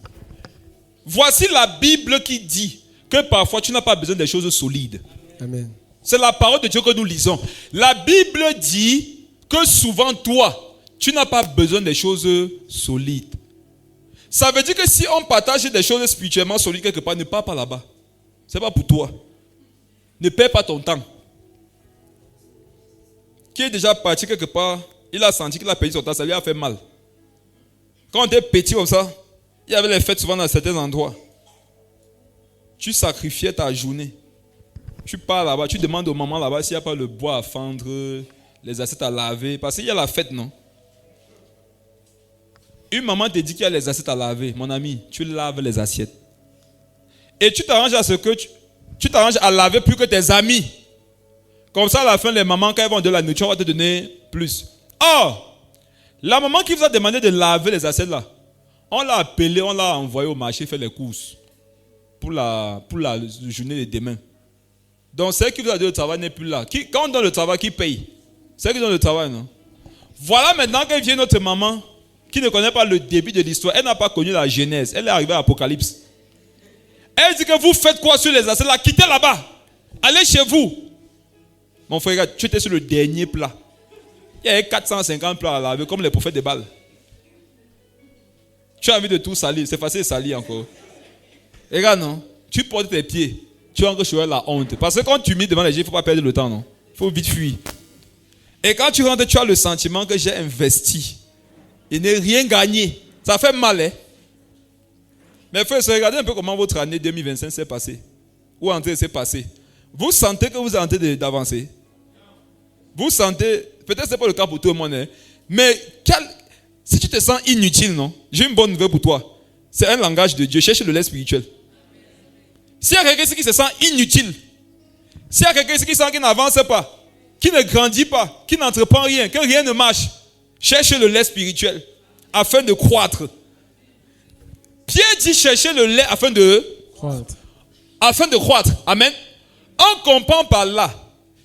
Voici la Bible qui dit que parfois tu n'as pas besoin des choses solides. Amen. C'est la parole de Dieu que nous lisons. La Bible dit que souvent toi, tu n'as pas besoin des choses solides. Ça veut dire que si on partage des choses spirituellement solides quelque part, ne pars pas là-bas. Ce n'est pas pour toi. Ne perds pas ton temps. Qui est déjà parti quelque part, il a senti qu'il a perdu son temps, ça lui a fait mal. Quand on était petit comme ça, il y avait les fêtes souvent dans certains endroits. Tu sacrifiais ta journée. Tu pars là-bas, tu demandes aux mamans là-bas s'il n'y a pas le bois à fendre, les assiettes à laver. Parce qu'il y a la fête, non? Une maman te dit qu'il y a les assiettes à laver. Mon ami, tu laves les assiettes. Et tu t'arranges à ce que tu t'arranges à laver plus que tes amis. Comme ça, à la fin, les mamans, quand elles vont donner la nourriture, on va te donner plus. Or, la maman qui vous a demandé de laver les assiettes là, on l'a appelée, on l'a envoyée au marché faire les courses pour la journée de demain. Donc, celle qui vous a donné le travail n'est plus là. Quand on donne le travail, qui paye? Celle qui donne le travail, non? Voilà maintenant qu'elle vient notre maman qui ne connaît pas le début de l'histoire. Elle n'a pas connu la Genèse. Elle est arrivée à l'Apocalypse. Elle dit que vous faites quoi sur les assiettes là? Quittez là-bas. Allez chez vous. Mon frère, tu étais sur le dernier plat. Il y avait 450 plats à laver comme les prophètes de Baal. Tu as envie de tout salir. C'est facile de salir encore. Regarde, non? Tu portes tes pieds. Tu as encore sur la honte. Parce que quand tu mets devant les gens, il ne faut pas perdre le temps, non? Il faut vite fuir. Et quand tu rentres, tu as le sentiment que j'ai investi. Et n'ai rien gagné. Ça fait mal, hein? Mais frère, regardez un peu comment votre année 2025 s'est passée. Où en train de s'est passée. Vous sentez que vous êtes en train d'avancer. Vous sentez, peut-être ce n'est pas le cas pour tout le monde, hein, mais si tu te sens inutile, non? J'ai une bonne nouvelle pour toi. C'est un langage de Dieu. Cherche le lait spirituel. S'il y a quelqu'un qui se sent inutile, s'il y a quelqu'un qui sent qu'il n'avance pas, qui ne grandit pas, qui n'entreprend rien, que rien ne marche, cherche le lait spirituel afin de croître. Pierre dit chercher le lait afin de croître. Amen. On comprend par là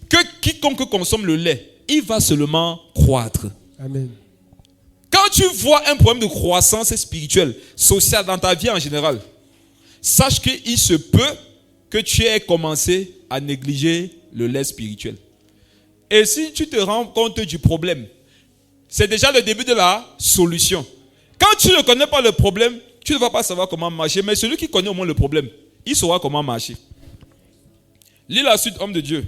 que quiconque consomme le lait, il va seulement croître. Amen. Quand tu vois un problème de croissance spirituelle, sociale dans ta vie en général, sache qu'il se peut que tu aies commencé à négliger le lait spirituel. Et si tu te rends compte du problème, c'est déjà le début de la solution. Quand tu ne connais pas le problème, tu ne vas pas savoir comment marcher. Mais celui qui connaît au moins le problème, il saura comment marcher. Lis la suite, homme de Dieu.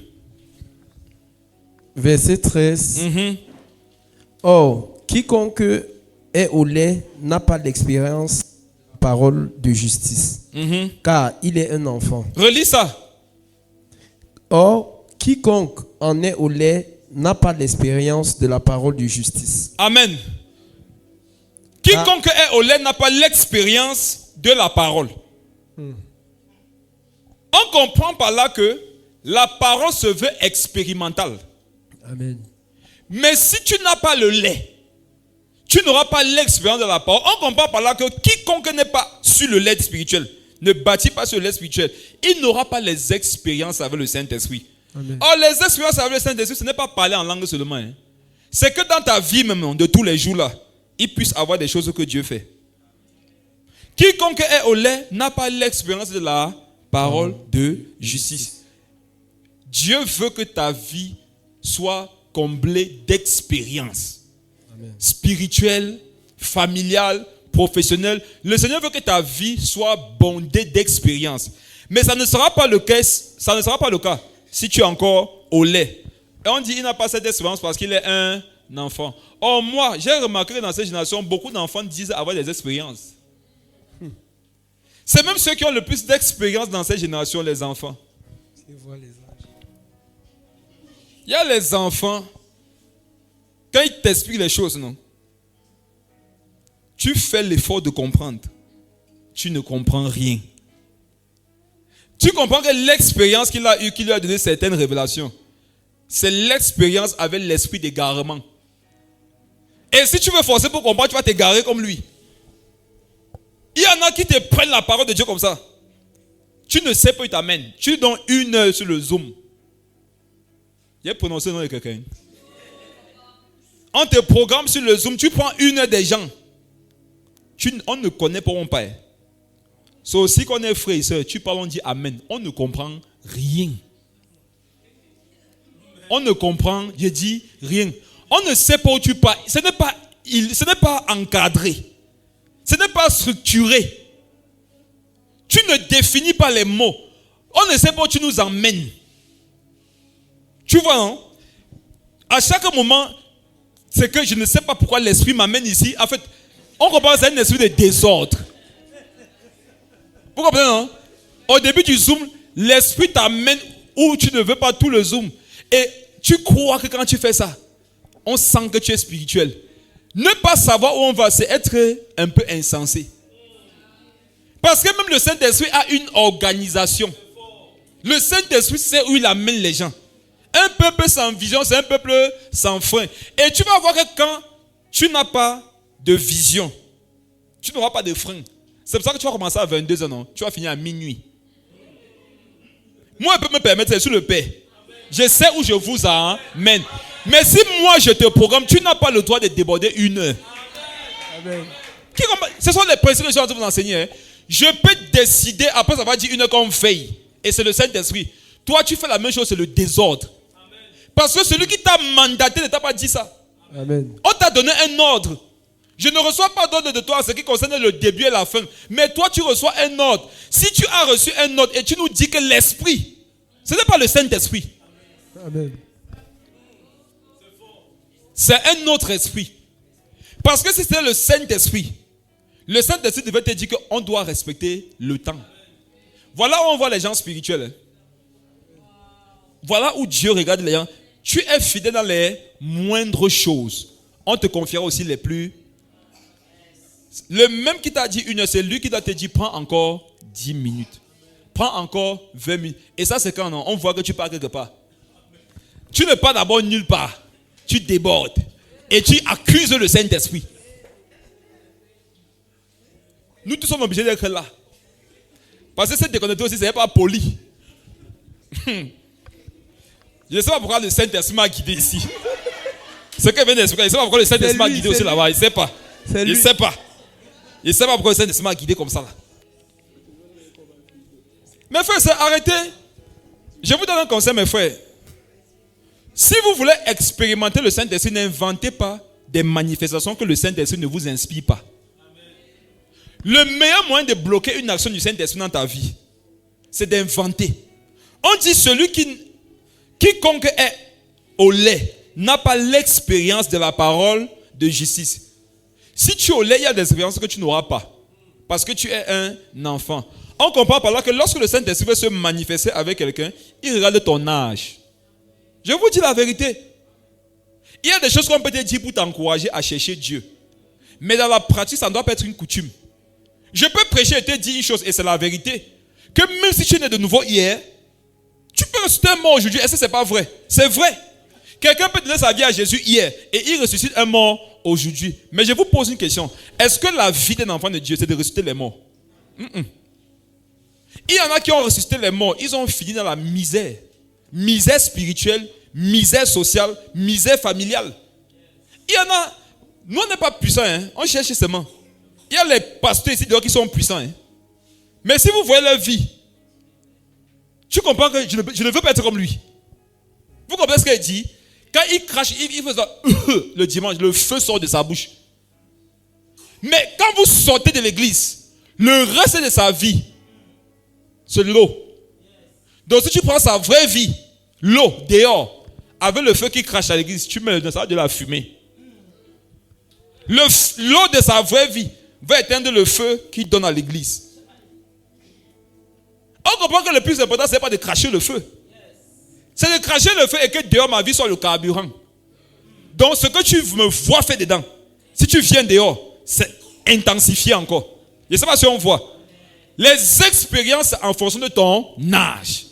Verset 13. Or, quiconque est au lait n'a pas l'expérience de parole de justice, car il est un enfant. Relis ça. Or, quiconque en est au lait n'a pas l'expérience de la parole de justice. Amen. Quiconque est au lait n'a pas l'expérience de la parole. On comprend par là que la parole se veut expérimentale. Amen. Mais si tu n'as pas le lait, tu n'auras pas l'expérience de la parole. On comprend par là que quiconque n'est pas sur le lait spirituel, ne bâtit pas sur le lait spirituel, il n'aura pas les expériences avec le Saint-Esprit. Amen. Or, les expériences avec le Saint-Esprit, ce n'est pas parler en langue seulement. Hein. C'est que dans ta vie même, de tous les jours là, il puisse avoir des choses que Dieu fait. Quiconque est au lait n'a pas l'expérience de la parole de justice. Dieu veut que ta vie soit comblée d'expériences spirituelles, familiales, professionnelles. Le Seigneur veut que ta vie soit bondée d'expériences. Mais ça ne sera pas le cas, si tu es encore au lait. Et on dit qu'il n'a pas cette expérience parce qu'il est un enfant. Or, moi, j'ai remarqué que dans cette génération, beaucoup d'enfants disent avoir des expériences. C'est même ceux qui ont le plus d'expérience dans cette génération, les enfants. Il y a les enfants, quand ils t'expliquent les choses, non? Tu fais l'effort de comprendre. Tu ne comprends rien. Tu comprends que l'expérience qu'il a eue, qui lui a donné certaines révélations, c'est l'expérience avec l'esprit d'égarement. Et si tu veux forcer pour comprendre, tu vas t'égarer comme lui. Il y en a qui te prennent la parole de Dieu comme ça. Tu ne sais pas, il t'amène. Tu donnes 1 heure sur le Zoom. Il a prononcé le nom de quelqu'un. On te programme sur le Zoom, tu prends 1 heure des gens. On ne connaît pas mon père. C'est aussi qu'on est frère et soeur, tu parles, on dit Amen. On ne comprend rien. On ne comprend, je dis rien. On ne sait pas où tu parles. Ce n'est pas encadré. Ce n'est pas structuré. Tu ne définis pas les mots. On ne sait pas où tu nous emmènes. Tu vois, non? À chaque moment, c'est que je ne sais pas pourquoi l'esprit m'amène ici. En fait, On comprend que c'est un esprit de désordre. Vous comprenez, non? Au début du zoom, l'esprit t'amène où tu ne veux pas tout le zoom. Et tu crois que quand tu fais ça, on sent que tu es spirituel. Ne pas savoir où on va, c'est être un peu insensé. Parce que même le Saint-Esprit a une organisation. Le Saint-Esprit sait où il amène les gens. Un peuple sans vision, c'est un peuple sans frein. Et tu vas voir que quand tu n'as pas de vision, tu n'auras pas de frein. C'est pour ça que tu vas commencer à 22h, non? Tu vas finir à minuit. Moi, je peux me permettre, c'est sur le paix. Je sais où je vous amène. Mais si moi je te programme, tu n'as pas le droit de déborder 1 heure. Amen. Ce sont les principes que je vais vous enseigner. Hein. Je peux décider, après avoir dit 1 heure qu'on veille. Et c'est le Saint-Esprit. Toi, tu fais la même chose, c'est le désordre. Amen. Parce que celui qui t'a mandaté ne t'a pas dit ça. Amen. On t'a donné un ordre. Je ne reçois pas d'ordre de toi en ce qui concerne le début et la fin. Mais toi, tu reçois un ordre. Si tu as reçu un ordre et tu nous dis que l'Esprit, ce n'est pas le Saint-Esprit. Amen. C'est un autre esprit. Parce que si c'était le Saint-Esprit devait te dire qu'on doit respecter le temps. Voilà où on voit les gens spirituels. Voilà où Dieu regarde les gens. Tu es fidèle dans les moindres choses. On te confiera aussi les plus. Le même qui t'a dit 1 heure, c'est lui qui t'a dit prends encore 10 minutes. Prends encore 20 minutes. Et ça, c'est quand on voit que tu pars quelque part. Tu ne pars d'abord nulle part. Tu débordes. Et tu accuses le Saint-Esprit. Nous tous sommes obligés d'être là. Parce que cette déconnecté aussi, ce n'est pas poli. Je ne sais pas pourquoi le Saint-Esprit m'a guidé ici. Ce que vient d'expliquer, je ne sais pas pourquoi le Saint-Esprit m'a guidé aussi là-bas. Il ne sait pas. Il ne sait pas. Il ne sait pas pourquoi le Saint-Esprit m'a guidé comme ça là. Mes frères, c'est arrêtez. Je vous donne un conseil, mes frères. Si vous voulez expérimenter le Saint-Esprit, n'inventez pas des manifestations que le Saint-Esprit ne vous inspire pas. Le meilleur moyen de bloquer une action du Saint-Esprit dans ta vie, c'est d'inventer. On dit quiconque est au lait n'a pas l'expérience de la parole de justice. Si tu es au lait, il y a des expériences que tu n'auras pas. Parce que tu es un enfant. On comprend par là que lorsque le Saint-Esprit veut se manifester avec quelqu'un, il regarde ton âge. Je vous dis la vérité. Il y a des choses qu'on peut te dire pour t'encourager à chercher Dieu. Mais dans la pratique, ça ne doit pas être une coutume. Je peux prêcher et te dire une chose, et c'est la vérité. Que même si tu es né de nouveau hier, tu peux ressusciter un mort aujourd'hui. Est-ce que ce n'est pas vrai? C'est vrai. Quelqu'un peut donner sa vie à Jésus hier, et il ressuscite un mort aujourd'hui. Mais je vous pose une question. Est-ce que la vie d'un enfant de Dieu, c'est de ressusciter les morts? Il y en a qui ont ressuscité les morts. Ils ont fini dans la misère. Misère spirituelle, misère sociale, misère familiale. Il y en a, nous on n'est pas puissants, hein? On cherche seulement. Il y a les pasteurs ici dehors qui sont puissants. Hein? Mais si vous voyez leur vie, tu comprends que je ne veux pas être comme lui. Vous comprenez ce qu'il dit? Quand il crache, il fait ça, le dimanche, le feu sort de sa bouche. Mais quand vous sortez de l'église, le reste de sa vie, c'est l'eau. Donc si tu prends sa vraie vie, l'eau, dehors, avec le feu qui crache à l'église, tu mets ça de la fumée. L'eau de sa vraie vie va éteindre le feu qu'il donne à l'église. On comprend que le plus important, ce n'est pas de cracher le feu. C'est de cracher le feu et que dehors ma vie soit le carburant. Donc ce que tu me vois faire dedans, si tu viens dehors, c'est intensifié encore. Je ne sais pas si on voit. Les expériences en fonction de ton âge.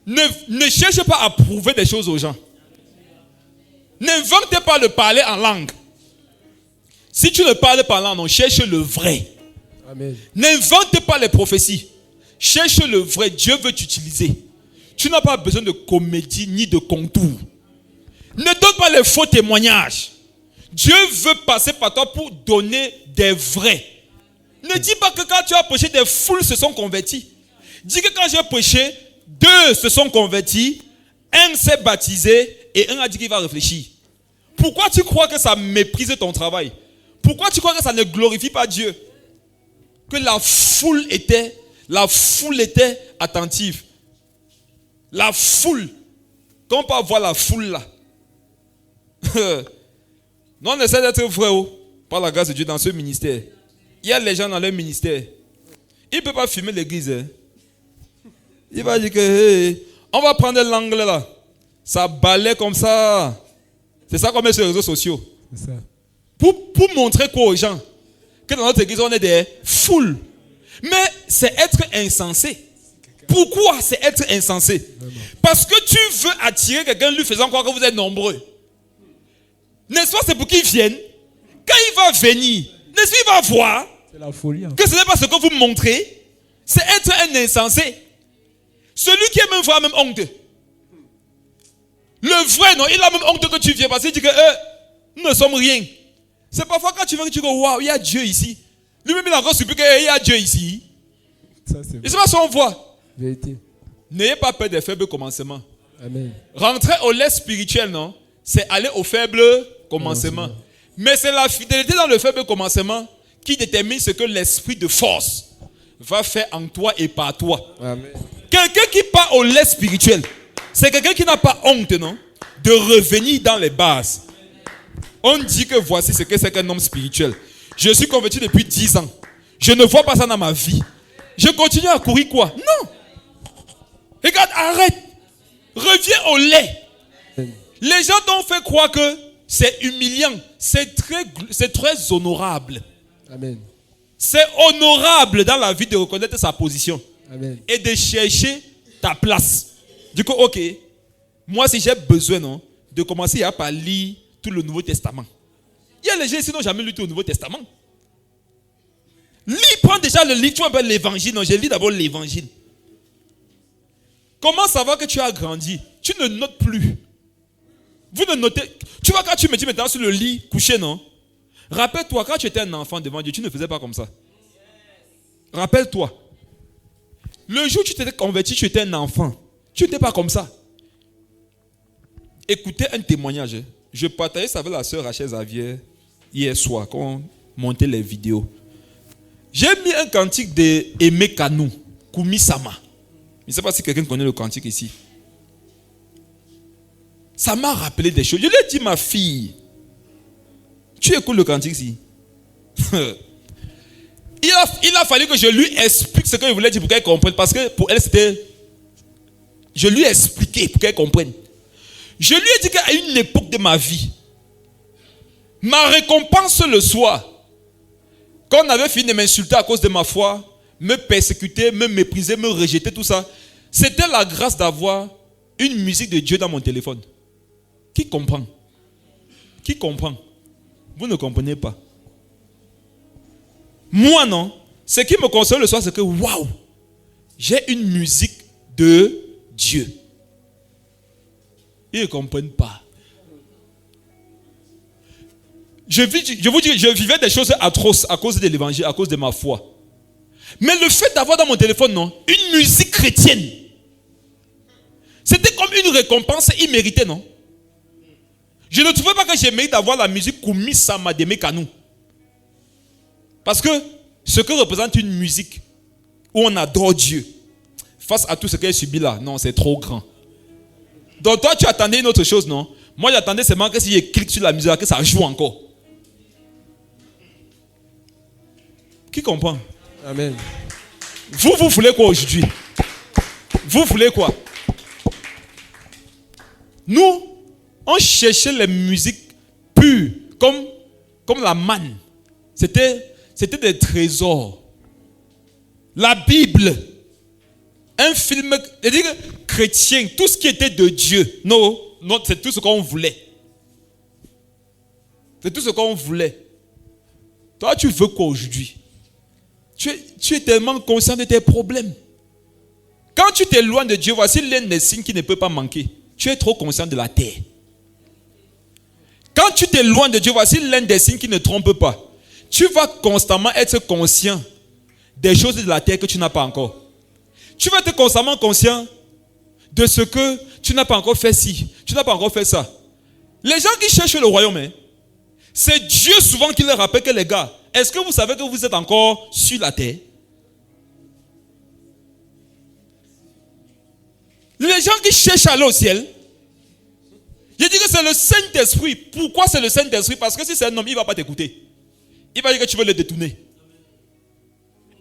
Ne cherche pas à prouver des choses aux gens. N'inventez pas de parler en langue. Si tu ne parles pas en langue, on cherche le vrai. Amen. N'invente pas les prophéties. Cherche le vrai. Dieu veut t'utiliser. Tu n'as pas besoin de comédie ni de contour. Ne donne pas les faux témoignages. Dieu veut passer par toi pour donner des vrais. Ne dis pas que quand tu as prêché, des foules se sont converties. Dis que quand j'ai prêché, 2 se sont convertis, 1 s'est baptisé et 1 a dit qu'il va réfléchir. Pourquoi tu crois que ça méprise ton travail? Pourquoi tu crois que ça ne glorifie pas Dieu? Que la foule était attentive. La foule, quand on peut voir la foule là, Nous, on essaie d'être vrai, par la grâce de Dieu, dans ce ministère. Il y a les gens dans leur ministère. Il ne peut pas filmer l'église. Hein. Il va dire que, hey, on va prendre l'angle là. Ça balaie comme ça. C'est ça qu'on met sur les réseaux sociaux. C'est ça. Pour montrer quoi aux gens? Que dans notre église, on est des foules. Mais c'est être insensé. Pourquoi c'est être insensé? Parce que tu veux attirer quelqu'un lui faisant croire que vous êtes nombreux. N'est-ce pas? C'est pour qu'il vienne. Quand il va venir, n'est-ce pas, il va voir C'est la folie. Hein. que ce n'est pas ce que vous montrez. C'est être un insensé. Celui qui est même vrai a même honte. Le vrai, non, il a même honte que tu viens parce qu'il dit que nous ne sommes rien. C'est parfois quand tu viens que tu dis waouh, il y a Dieu ici. Lui-même il a encore supplié qu'il y a Dieu ici. Ça, c'est Et c'est pas ce qu'on voit. vérité. N'ayez pas peur des faibles commencements. Amen. Rentrer au lait spirituel, non, c'est aller au faible commencement. Mais c'est la fidélité dans le faible commencement qui détermine ce que l'esprit de force va faire en toi et par toi. Amen. Quelqu'un qui part au lait spirituel, c'est quelqu'un qui n'a pas honte, non, de revenir dans les bases. On dit que voici ce que c'est qu'un homme spirituel. Je suis converti depuis 10 ans. Je ne vois pas ça dans ma vie. Je continue à courir quoi? Non. Regarde, arrête. Reviens au lait. Les gens t'ont fait croire que c'est humiliant. C'est très honorable. Amen. C'est honorable dans la vie de reconnaître sa position. Amen. Et de chercher ta place. Du coup, ok. Moi, si j'ai besoin, non, de commencer à par lire tout le Nouveau Testament. Il y a les gens ici qui n'ont jamais lu tout le Nouveau Testament. Prends déjà le livre, tu vois l'évangile. Non, je lis d'abord l'évangile. Comment savoir que tu as grandi? Tu ne notes plus. Vous ne notez. Tu vois, quand tu me dis maintenant sur le lit, couché, non? Rappelle-toi, quand tu étais un enfant devant Dieu, tu ne faisais pas comme ça. Rappelle-toi. Le jour où tu t'étais converti, tu étais un enfant. Tu n'étais pas comme ça. Écoutez un témoignage. Je partageais ça avec la sœur Rachel Xavier hier soir, quand on montait les vidéos. J'ai mis un cantique de Aimé Kanou, Koumi Sama. Je ne sais pas si quelqu'un connaît le cantique ici. Ça m'a rappelé des choses. Je lui ai dit, ma fille, tu écoutes le cantique ici. Il a fallu que je lui explique ce que je voulais dire pour qu'elle comprenne. Parce que pour elle, c'était... Je lui ai expliqué pour qu'elle comprenne. Je lui ai dit qu'à une époque de ma vie, ma récompense le soir, quand on avait fini de m'insulter à cause de ma foi, me persécuter, me mépriser, me rejeter, tout ça, c'était la grâce d'avoir une musique de Dieu dans mon téléphone. Qui comprend? Qui comprend? Vous ne comprenez pas. Moi, non. Ce qui me console le soir, c'est que, waouh, j'ai une musique de Dieu. Ils ne comprennent pas. Je vous dis, je vivais des choses atroces à cause de l'évangile, à cause de ma foi. Mais le fait d'avoir dans mon téléphone, non, une musique chrétienne, c'était comme une récompense imméritée, non? Je ne trouvais pas que j'ai mérité d'avoir la musique Koumi Sama de Mekanou. Parce que ce que représente une musique où on adore Dieu, face à tout ce qu'elle subit là, non, c'est trop grand. Donc toi, tu attendais une autre chose, non? Moi, j'attendais seulement que si je clique sur la musique, que ça joue encore. Qui comprend? Amen. Vous voulez quoi aujourd'hui? Vous voulez quoi? Nous, on cherchait les musiques pures, comme la manne. C'était des trésors. La Bible, un film chrétien, tout ce qui était de Dieu. Non, c'est tout ce qu'on voulait. C'est tout ce qu'on voulait. Toi, tu veux quoi aujourd'hui? Tu es tellement conscient de tes problèmes. Quand tu t'éloignes de Dieu, voici l'un des signes qui ne peut pas manquer. Tu es trop conscient de la terre. Quand tu t'éloignes de Dieu, voici l'un des signes qui ne trompe pas. Tu vas constamment être conscient des choses de la terre que tu n'as pas encore. Tu vas être constamment conscient de ce que tu n'as pas encore fait ci, tu n'as pas encore fait ça. Les gens qui cherchent le royaume, c'est Dieu souvent qui leur rappelle que les gars, est-ce que vous savez que vous êtes encore sur la terre? Les gens qui cherchent à aller au ciel, Je dis que c'est le Saint-Esprit. Pourquoi c'est le Saint-Esprit? Parce que si c'est un homme, il ne va pas t'écouter. Il va dire que tu veux le détourner.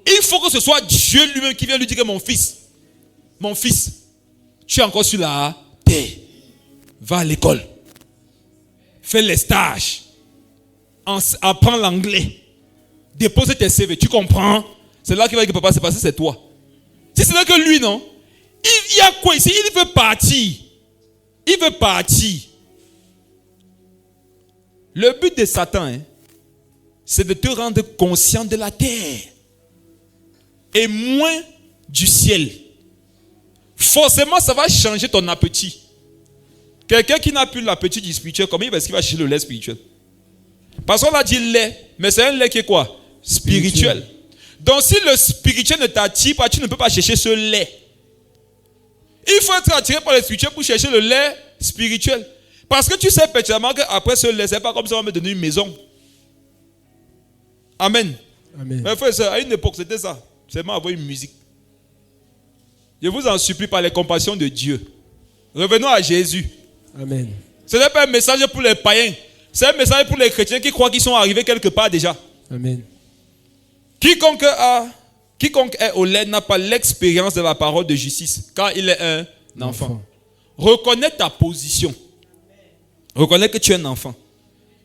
Il faut que ce soit Dieu lui-même qui vient lui dire que mon fils, tu es encore sur la terre. Va à l'école. Fais les stages. Apprends l'anglais. Dépose tes CV. Tu comprends? C'est là qu'il va dire que papa, c'est parce que c'est toi. Si c'est là que lui, non? Il y a quoi ici? Il veut partir. Il veut partir. Le but de Satan, c'est de te rendre conscient de la terre et moins du ciel. Forcément, ça va changer ton appétit. Quelqu'un qui n'a plus l'appétit du spirituel, comment il va chercher le lait spirituel? Parce qu'on a dit lait, mais c'est un lait qui est quoi? Spirituel. Donc si le spirituel ne t'attire pas, tu ne peux pas chercher ce lait. Il faut être attiré par le spirituel pour chercher le lait spirituel. Parce que tu sais pertinemment qu'après ce lait, c'est pas comme ça on va me donner une maison. Amen. Amen. Mais frère, à une époque, c'était ça. Seulement avoir une musique. Je vous en supplie par les compassions de Dieu. Revenons à Jésus. Amen. Ce n'est pas un message pour les païens. C'est un message pour les chrétiens qui croient qu'ils sont arrivés quelque part déjà. Amen. Quiconque est au lait n'a pas l'expérience de la parole de justice, car il est un enfant. Reconnais ta position. Reconnais que tu es un enfant.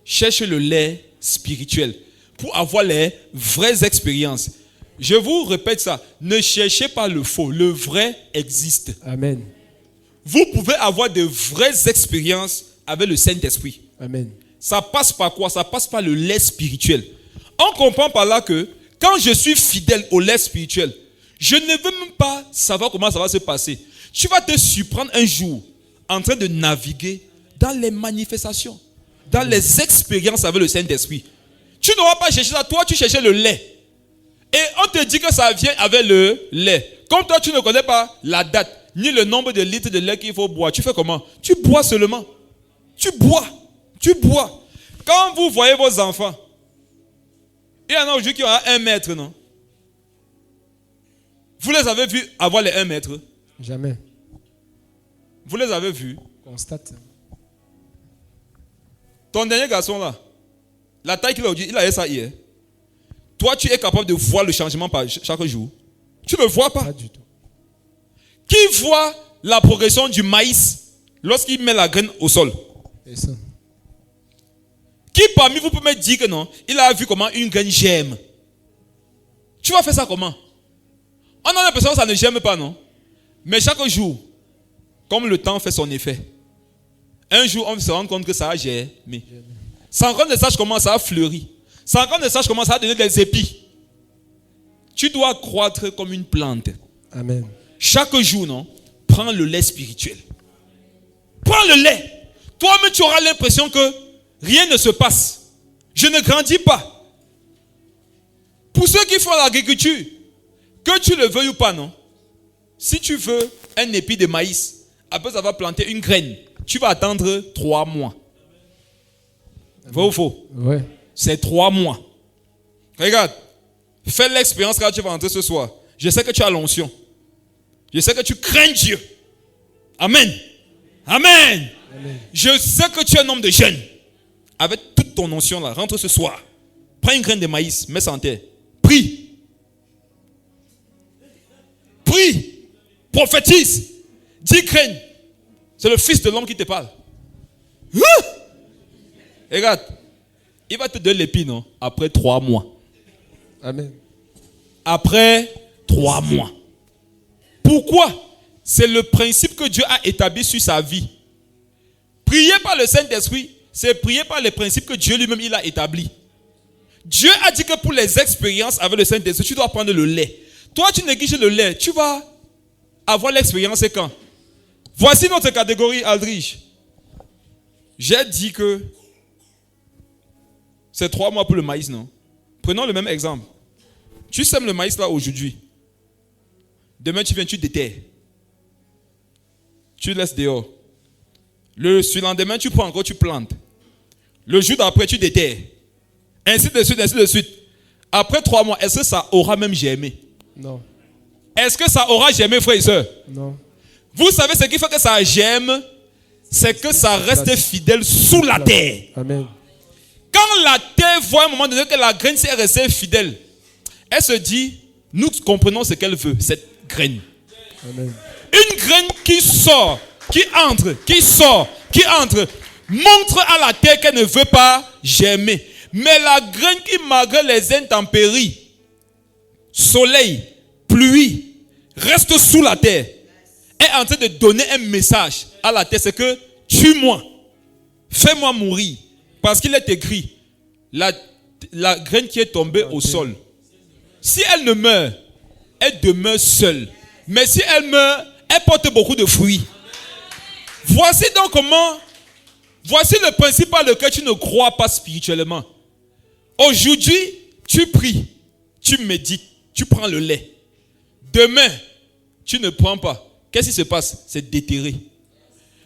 Cherche le lait spirituel pour avoir les vraies expériences. Je vous répète ça. Ne cherchez pas le faux. Le vrai existe. Amen. Vous pouvez avoir de vraies expériences avec le Saint-Esprit. Amen. Ça passe par quoi? Ça passe par le lait spirituel. On comprend par là que quand je suis fidèle au lait spirituel, je ne veux même pas savoir comment ça va se passer. Tu vas te surprendre un jour en train de naviguer dans les manifestations, dans les expériences avec le Saint-Esprit. Tu n'auras pas cherché ça. Toi, tu cherchais le lait. Et on te dit que ça vient avec le lait. Comme toi, tu ne connais pas la date, ni le nombre de litres de lait qu'il faut boire. Tu fais comment? Tu bois seulement. Tu bois. Tu bois. Quand vous voyez vos enfants, il y en a aujourd'hui qui ont 1 mètre, non? Vous les avez vus avoir les 1 mètre? Jamais. Vous les avez vus? Constate. Ton dernier garçon là, la taille qu'il a aujourd'hui, il a ça hier. Toi, tu es capable de voir le changement chaque jour? Tu ne vois pas. Pas du tout. Qui voit la progression du maïs lorsqu'il met la graine au sol? Et ça. Qui parmi vous peut me dire que non, il a vu comment une graine germe? Tu vas faire ça comment? On a l'impression que ça ne germe pas, non? Mais chaque jour, comme le temps fait son effet, un jour on se rend compte que ça a germé. Sans qu'on ne sache comment ça a fleuri. Sans qu'on ne sache comment ça a donné des épis. Tu dois croître comme une plante. Amen. Chaque jour, non? Prends le lait spirituel. Prends le lait. Toi-même, tu auras l'impression que rien ne se passe. Je ne grandis pas. Pour ceux qui font l'agriculture, que tu le veuilles ou pas, non? Si tu veux un épi de maïs, après ça va planter une graine, tu vas attendre 3 mois. Vrai ou faux? Ouais. C'est 3 mois. Regarde, fais l'expérience quand tu vas rentrer ce soir. Je sais que tu as l'onction. Je sais que tu crains Dieu. Amen. Amen. Amen. Je sais que tu es un homme de jeûne. Avec toute ton onction là, rentre ce soir. Prends une graine de maïs, mets ça en terre. Prie. Prie. Prophétise. Dis graine. C'est le Fils de l'homme qui te parle. Regarde. Il va te donner l'épi, non? Après 3 mois. Amen. Après 3 mois. Pourquoi? C'est le principe que Dieu a établi sur sa vie. Prier par le Saint-Esprit, c'est prier par les principes que Dieu lui-même il a établis. Dieu a dit que pour les expériences avec le Saint-Esprit, tu dois prendre le lait. Toi, tu négliges le lait. Tu vas avoir l'expérience quand? Voici notre catégorie, Aldrich. J'ai dit que c'est 3 mois pour le maïs, non? Prenons le même exemple. Tu sèmes le maïs là aujourd'hui. Demain, tu viens, tu déterres. Tu laisses dehors. Le surlendemain, tu prends encore, tu plantes. Le jour d'après, tu déterres. Ainsi de suite, ainsi de suite. Après 3 mois, est-ce que ça aura même germé? Non. Est-ce que ça aura germé, frères et sœurs? Non. Vous savez ce qui fait que ça germe? c'est que ça reste fidèle sous la terre. Amen. Quand la terre voit à un moment donné que la graine s'est restée fidèle, elle se dit, nous comprenons ce qu'elle veut, cette graine. Amen. Une graine qui sort, qui entre, qui sort, qui entre, montre à la terre qu'elle ne veut pas germer. Mais la graine qui, malgré les intempéries, soleil, pluie, reste sous la terre, est en train de donner un message à la terre, c'est que tue-moi, fais-moi mourir. Parce qu'il est écrit, la graine qui est tombée au sol, si elle ne meurt, elle demeure seule. Mais si elle meurt, elle porte beaucoup de fruits. Voici donc comment, voici le principe par lequel tu ne crois pas spirituellement. Aujourd'hui, tu pries, tu médites, tu prends le lait. Demain, tu ne prends pas. Qu'est-ce qui se passe? C'est déterré.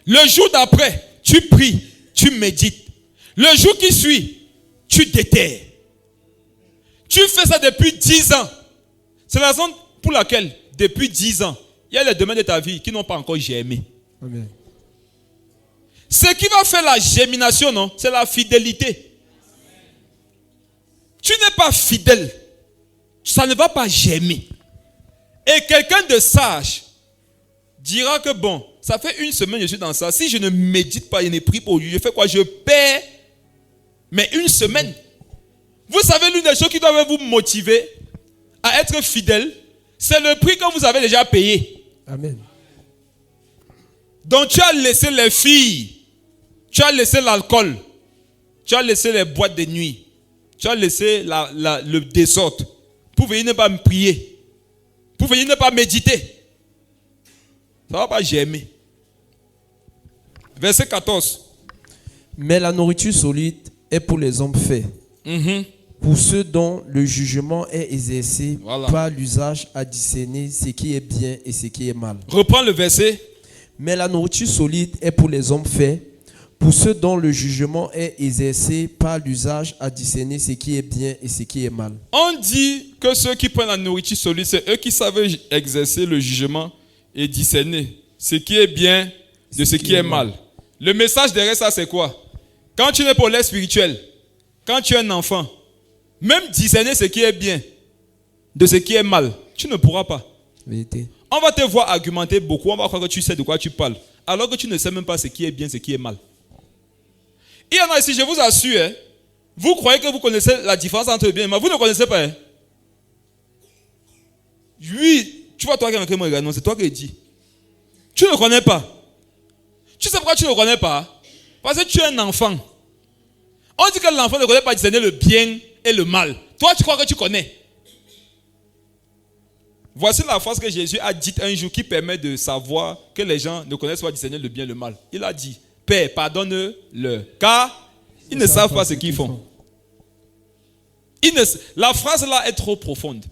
Le jour d'après, tu pries, tu médites. Le jour qui suit, tu déterres. Tu fais ça depuis 10 ans. C'est la raison pour laquelle, depuis 10 ans, il y a les domaines de ta vie qui n'ont pas encore germé. Amen. Ce qui va faire la germination, non, c'est la fidélité. Tu n'es pas fidèle, ça ne va pas germer. Et quelqu'un de sage dira que bon, ça fait 1 semaine que je suis dans ça. Si je ne médite pas, je ne prie pas, je fais quoi? Je perds. Mais 1 semaine. Vous savez, l'une des choses qui doivent vous motiver à être fidèle, c'est le prix que vous avez déjà payé. Amen. Donc tu as laissé les filles, tu as laissé l'alcool, tu as laissé les boîtes de nuit, tu as laissé le désordre pour venir ne pas me prier, pour venir ne pas méditer. Ça ne va pas germer. Verset 14. Mais la nourriture solide est pour les hommes faits, pour ceux dont le jugement est exercé par l'usage à discerner ce qui est bien et ce qui est mal. Reprends le verset. Mais la nourriture solide est pour les hommes faits, pour ceux dont le jugement est exercé par l'usage à discerner ce qui est bien et ce qui est mal. On dit que ceux qui prennent la nourriture solide, c'est eux qui savent exercer le jugement et discerner ce qui est bien de ce qui est mal. Le message derrière ça, c'est quoi? Quand tu n'es pas l'air spirituel, quand tu es un enfant, même discerner ce qui est bien de ce qui est mal, tu ne pourras pas. Vérité. On va te voir argumenter beaucoup, on va croire que tu sais de quoi tu parles, alors que tu ne sais même pas ce qui est bien, ce qui est mal. Il y en a ici, je vous assure, hein, vous croyez que vous connaissez la différence entre le bien et le mal, vous ne connaissez pas. Hein? Oui, tu vois toi qui me regarde, non, c'est toi qui le dis. Tu ne connais pas. Tu sais pourquoi tu ne connais pas? Parce que tu es un enfant. On dit que l'enfant ne connaît pas discerner le bien et le mal. Toi, tu crois que tu connais. Voici la phrase que Jésus a dite un jour qui permet de savoir que les gens ne connaissent pas discerner le bien et le mal. Il a dit, Père, pardonne-le, car ils ne savent pas ce qu'ils font. La phrase là est trop profonde.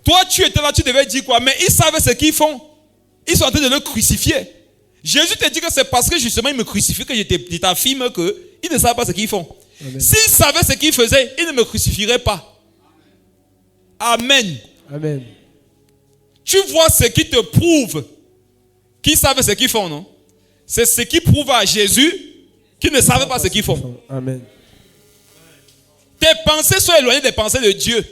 Toi, tu étais là, tu devais dire quoi? Mais ils savaient ce qu'ils font. Ils sont en train de le crucifier. Jésus te dit que c'est parce que justement ils me crucifient que je t'affirme qu'ils ne savent pas ce qu'ils font. S'ils savaient ce qu'ils faisaient, ils ne me crucifieraient pas. Amen. Amen. Tu vois ce qui te prouve qu'ils savent ce qu'ils font, non? C'est ce qui prouve à Jésus qu'ils ne savent pas ce qu'ils font. Amen. Tes pensées sont éloignées des pensées de Dieu.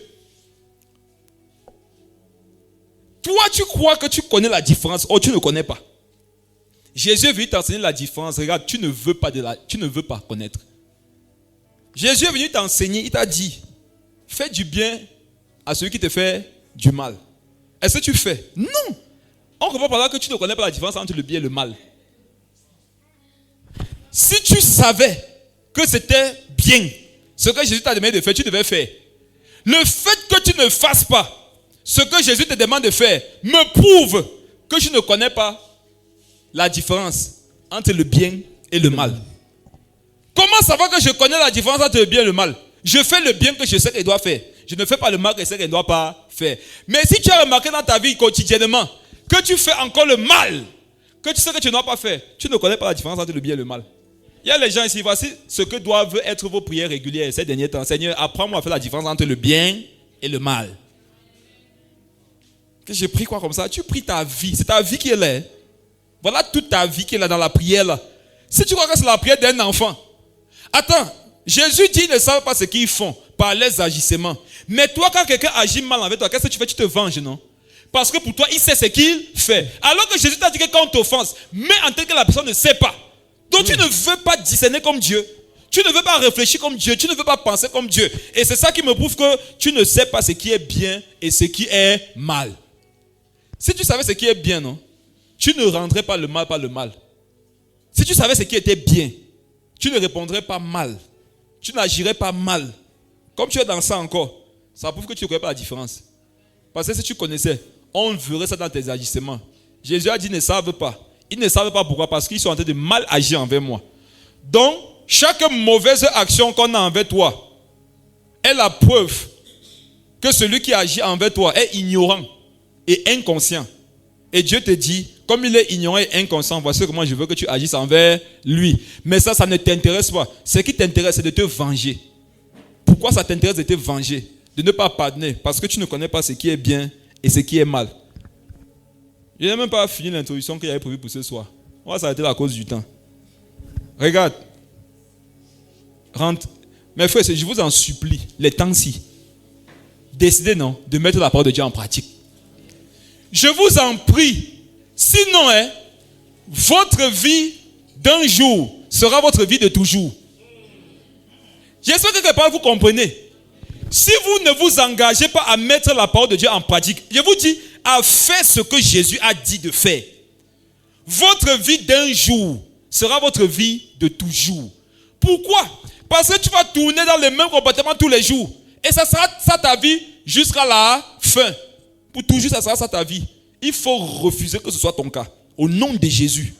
Toi, tu crois que tu connais la différence. Oh, tu ne connais pas. Jésus est venu t'enseigner la différence. Regarde, tu ne veux pas connaître. Jésus est venu t'enseigner. Il t'a dit, fais du bien à celui qui te fait du mal. Est-ce que tu fais? Non. On comprend par là que tu ne connais pas la différence entre le bien et le mal. Si tu savais que c'était bien ce que Jésus t'a demandé de faire, tu devais faire. Le fait que tu ne fasses pas ce que Jésus te demande de faire me prouve que je ne connais pas la différence entre le bien et le mal. Comment savoir que je connais la différence entre le bien et le mal? Je fais le bien que je sais qu'elle doit faire. Je ne fais pas le mal que je sais qu'elle ne doit pas faire. Mais si tu as remarqué dans ta vie quotidiennement que tu fais encore le mal, que tu sais que tu ne dois pas faire, tu ne connais pas la différence entre le bien et le mal. Il y a les gens ici, voici ce que doivent être vos prières régulières ces derniers temps. Seigneur, apprends-moi à faire la différence entre le bien et le mal. Que je prie quoi comme ça? Tu pries ta vie. C'est ta vie qui est là. Voilà toute ta vie qui est là dans la prière là. Si tu crois que c'est la prière d'un enfant, attends, Jésus dit qu'ils ne savent pas ce qu'ils font par leurs agissements. Mais toi, quand quelqu'un agit mal avec toi, qu'est-ce que tu fais? Tu te venges, non? Parce que pour toi, il sait ce qu'il fait. Alors que Jésus t'a dit que quand on t'offense, mais en tant que la personne ne sait pas. Donc tu ne veux pas discerner comme Dieu. Tu ne veux pas réfléchir comme Dieu. Tu ne veux pas penser comme Dieu. Et c'est ça qui me prouve que tu ne sais pas ce qui est bien et ce qui est mal. Si tu savais ce qui est bien, non, tu ne rendrais pas le mal par le mal. Si tu savais ce qui était bien, tu ne répondrais pas mal. Tu n'agirais pas mal. Comme tu es dans ça encore, ça prouve que tu ne connais pas la différence. Parce que si tu connaissais, on verrait ça dans tes agissements. Jésus a dit, ils ne savent pas. Ils ne savent pas pourquoi. Parce qu'ils sont en train de mal agir envers moi. Donc, chaque mauvaise action qu'on a envers toi est la preuve que celui qui agit envers toi est ignorant et inconscient. Et Dieu te dit, comme il est ignorant et inconscient, voici comment je veux que tu agisses envers lui. Mais ça ne t'intéresse pas. Ce qui t'intéresse, c'est de te venger. Pourquoi ça t'intéresse de te venger? De ne pas pardonner? Parce que tu ne connais pas ce qui est bien et ce qui est mal. Je n'ai même pas fini l'introduction que j'avais prévue pour ce soir. On va s'arrêter là à cause du temps. Regarde. Rentre. Mes frères, je vous en supplie, les temps-ci, décidez non, de mettre la parole de Dieu en pratique. Je vous en prie. Sinon, votre vie d'un jour sera votre vie de toujours. J'espère que quelque part vous comprenez. Si vous ne vous engagez pas à mettre la parole de Dieu en pratique, je vous dis, à faire ce que Jésus a dit de faire. Votre vie d'un jour sera votre vie de toujours. Pourquoi? Parce que tu vas tourner dans le même comportement tous les jours. Et ça sera ça ta vie jusqu'à la fin. Pour toujours, ça sera ça ta vie. Il faut refuser que ce soit ton cas. Au nom de Jésus.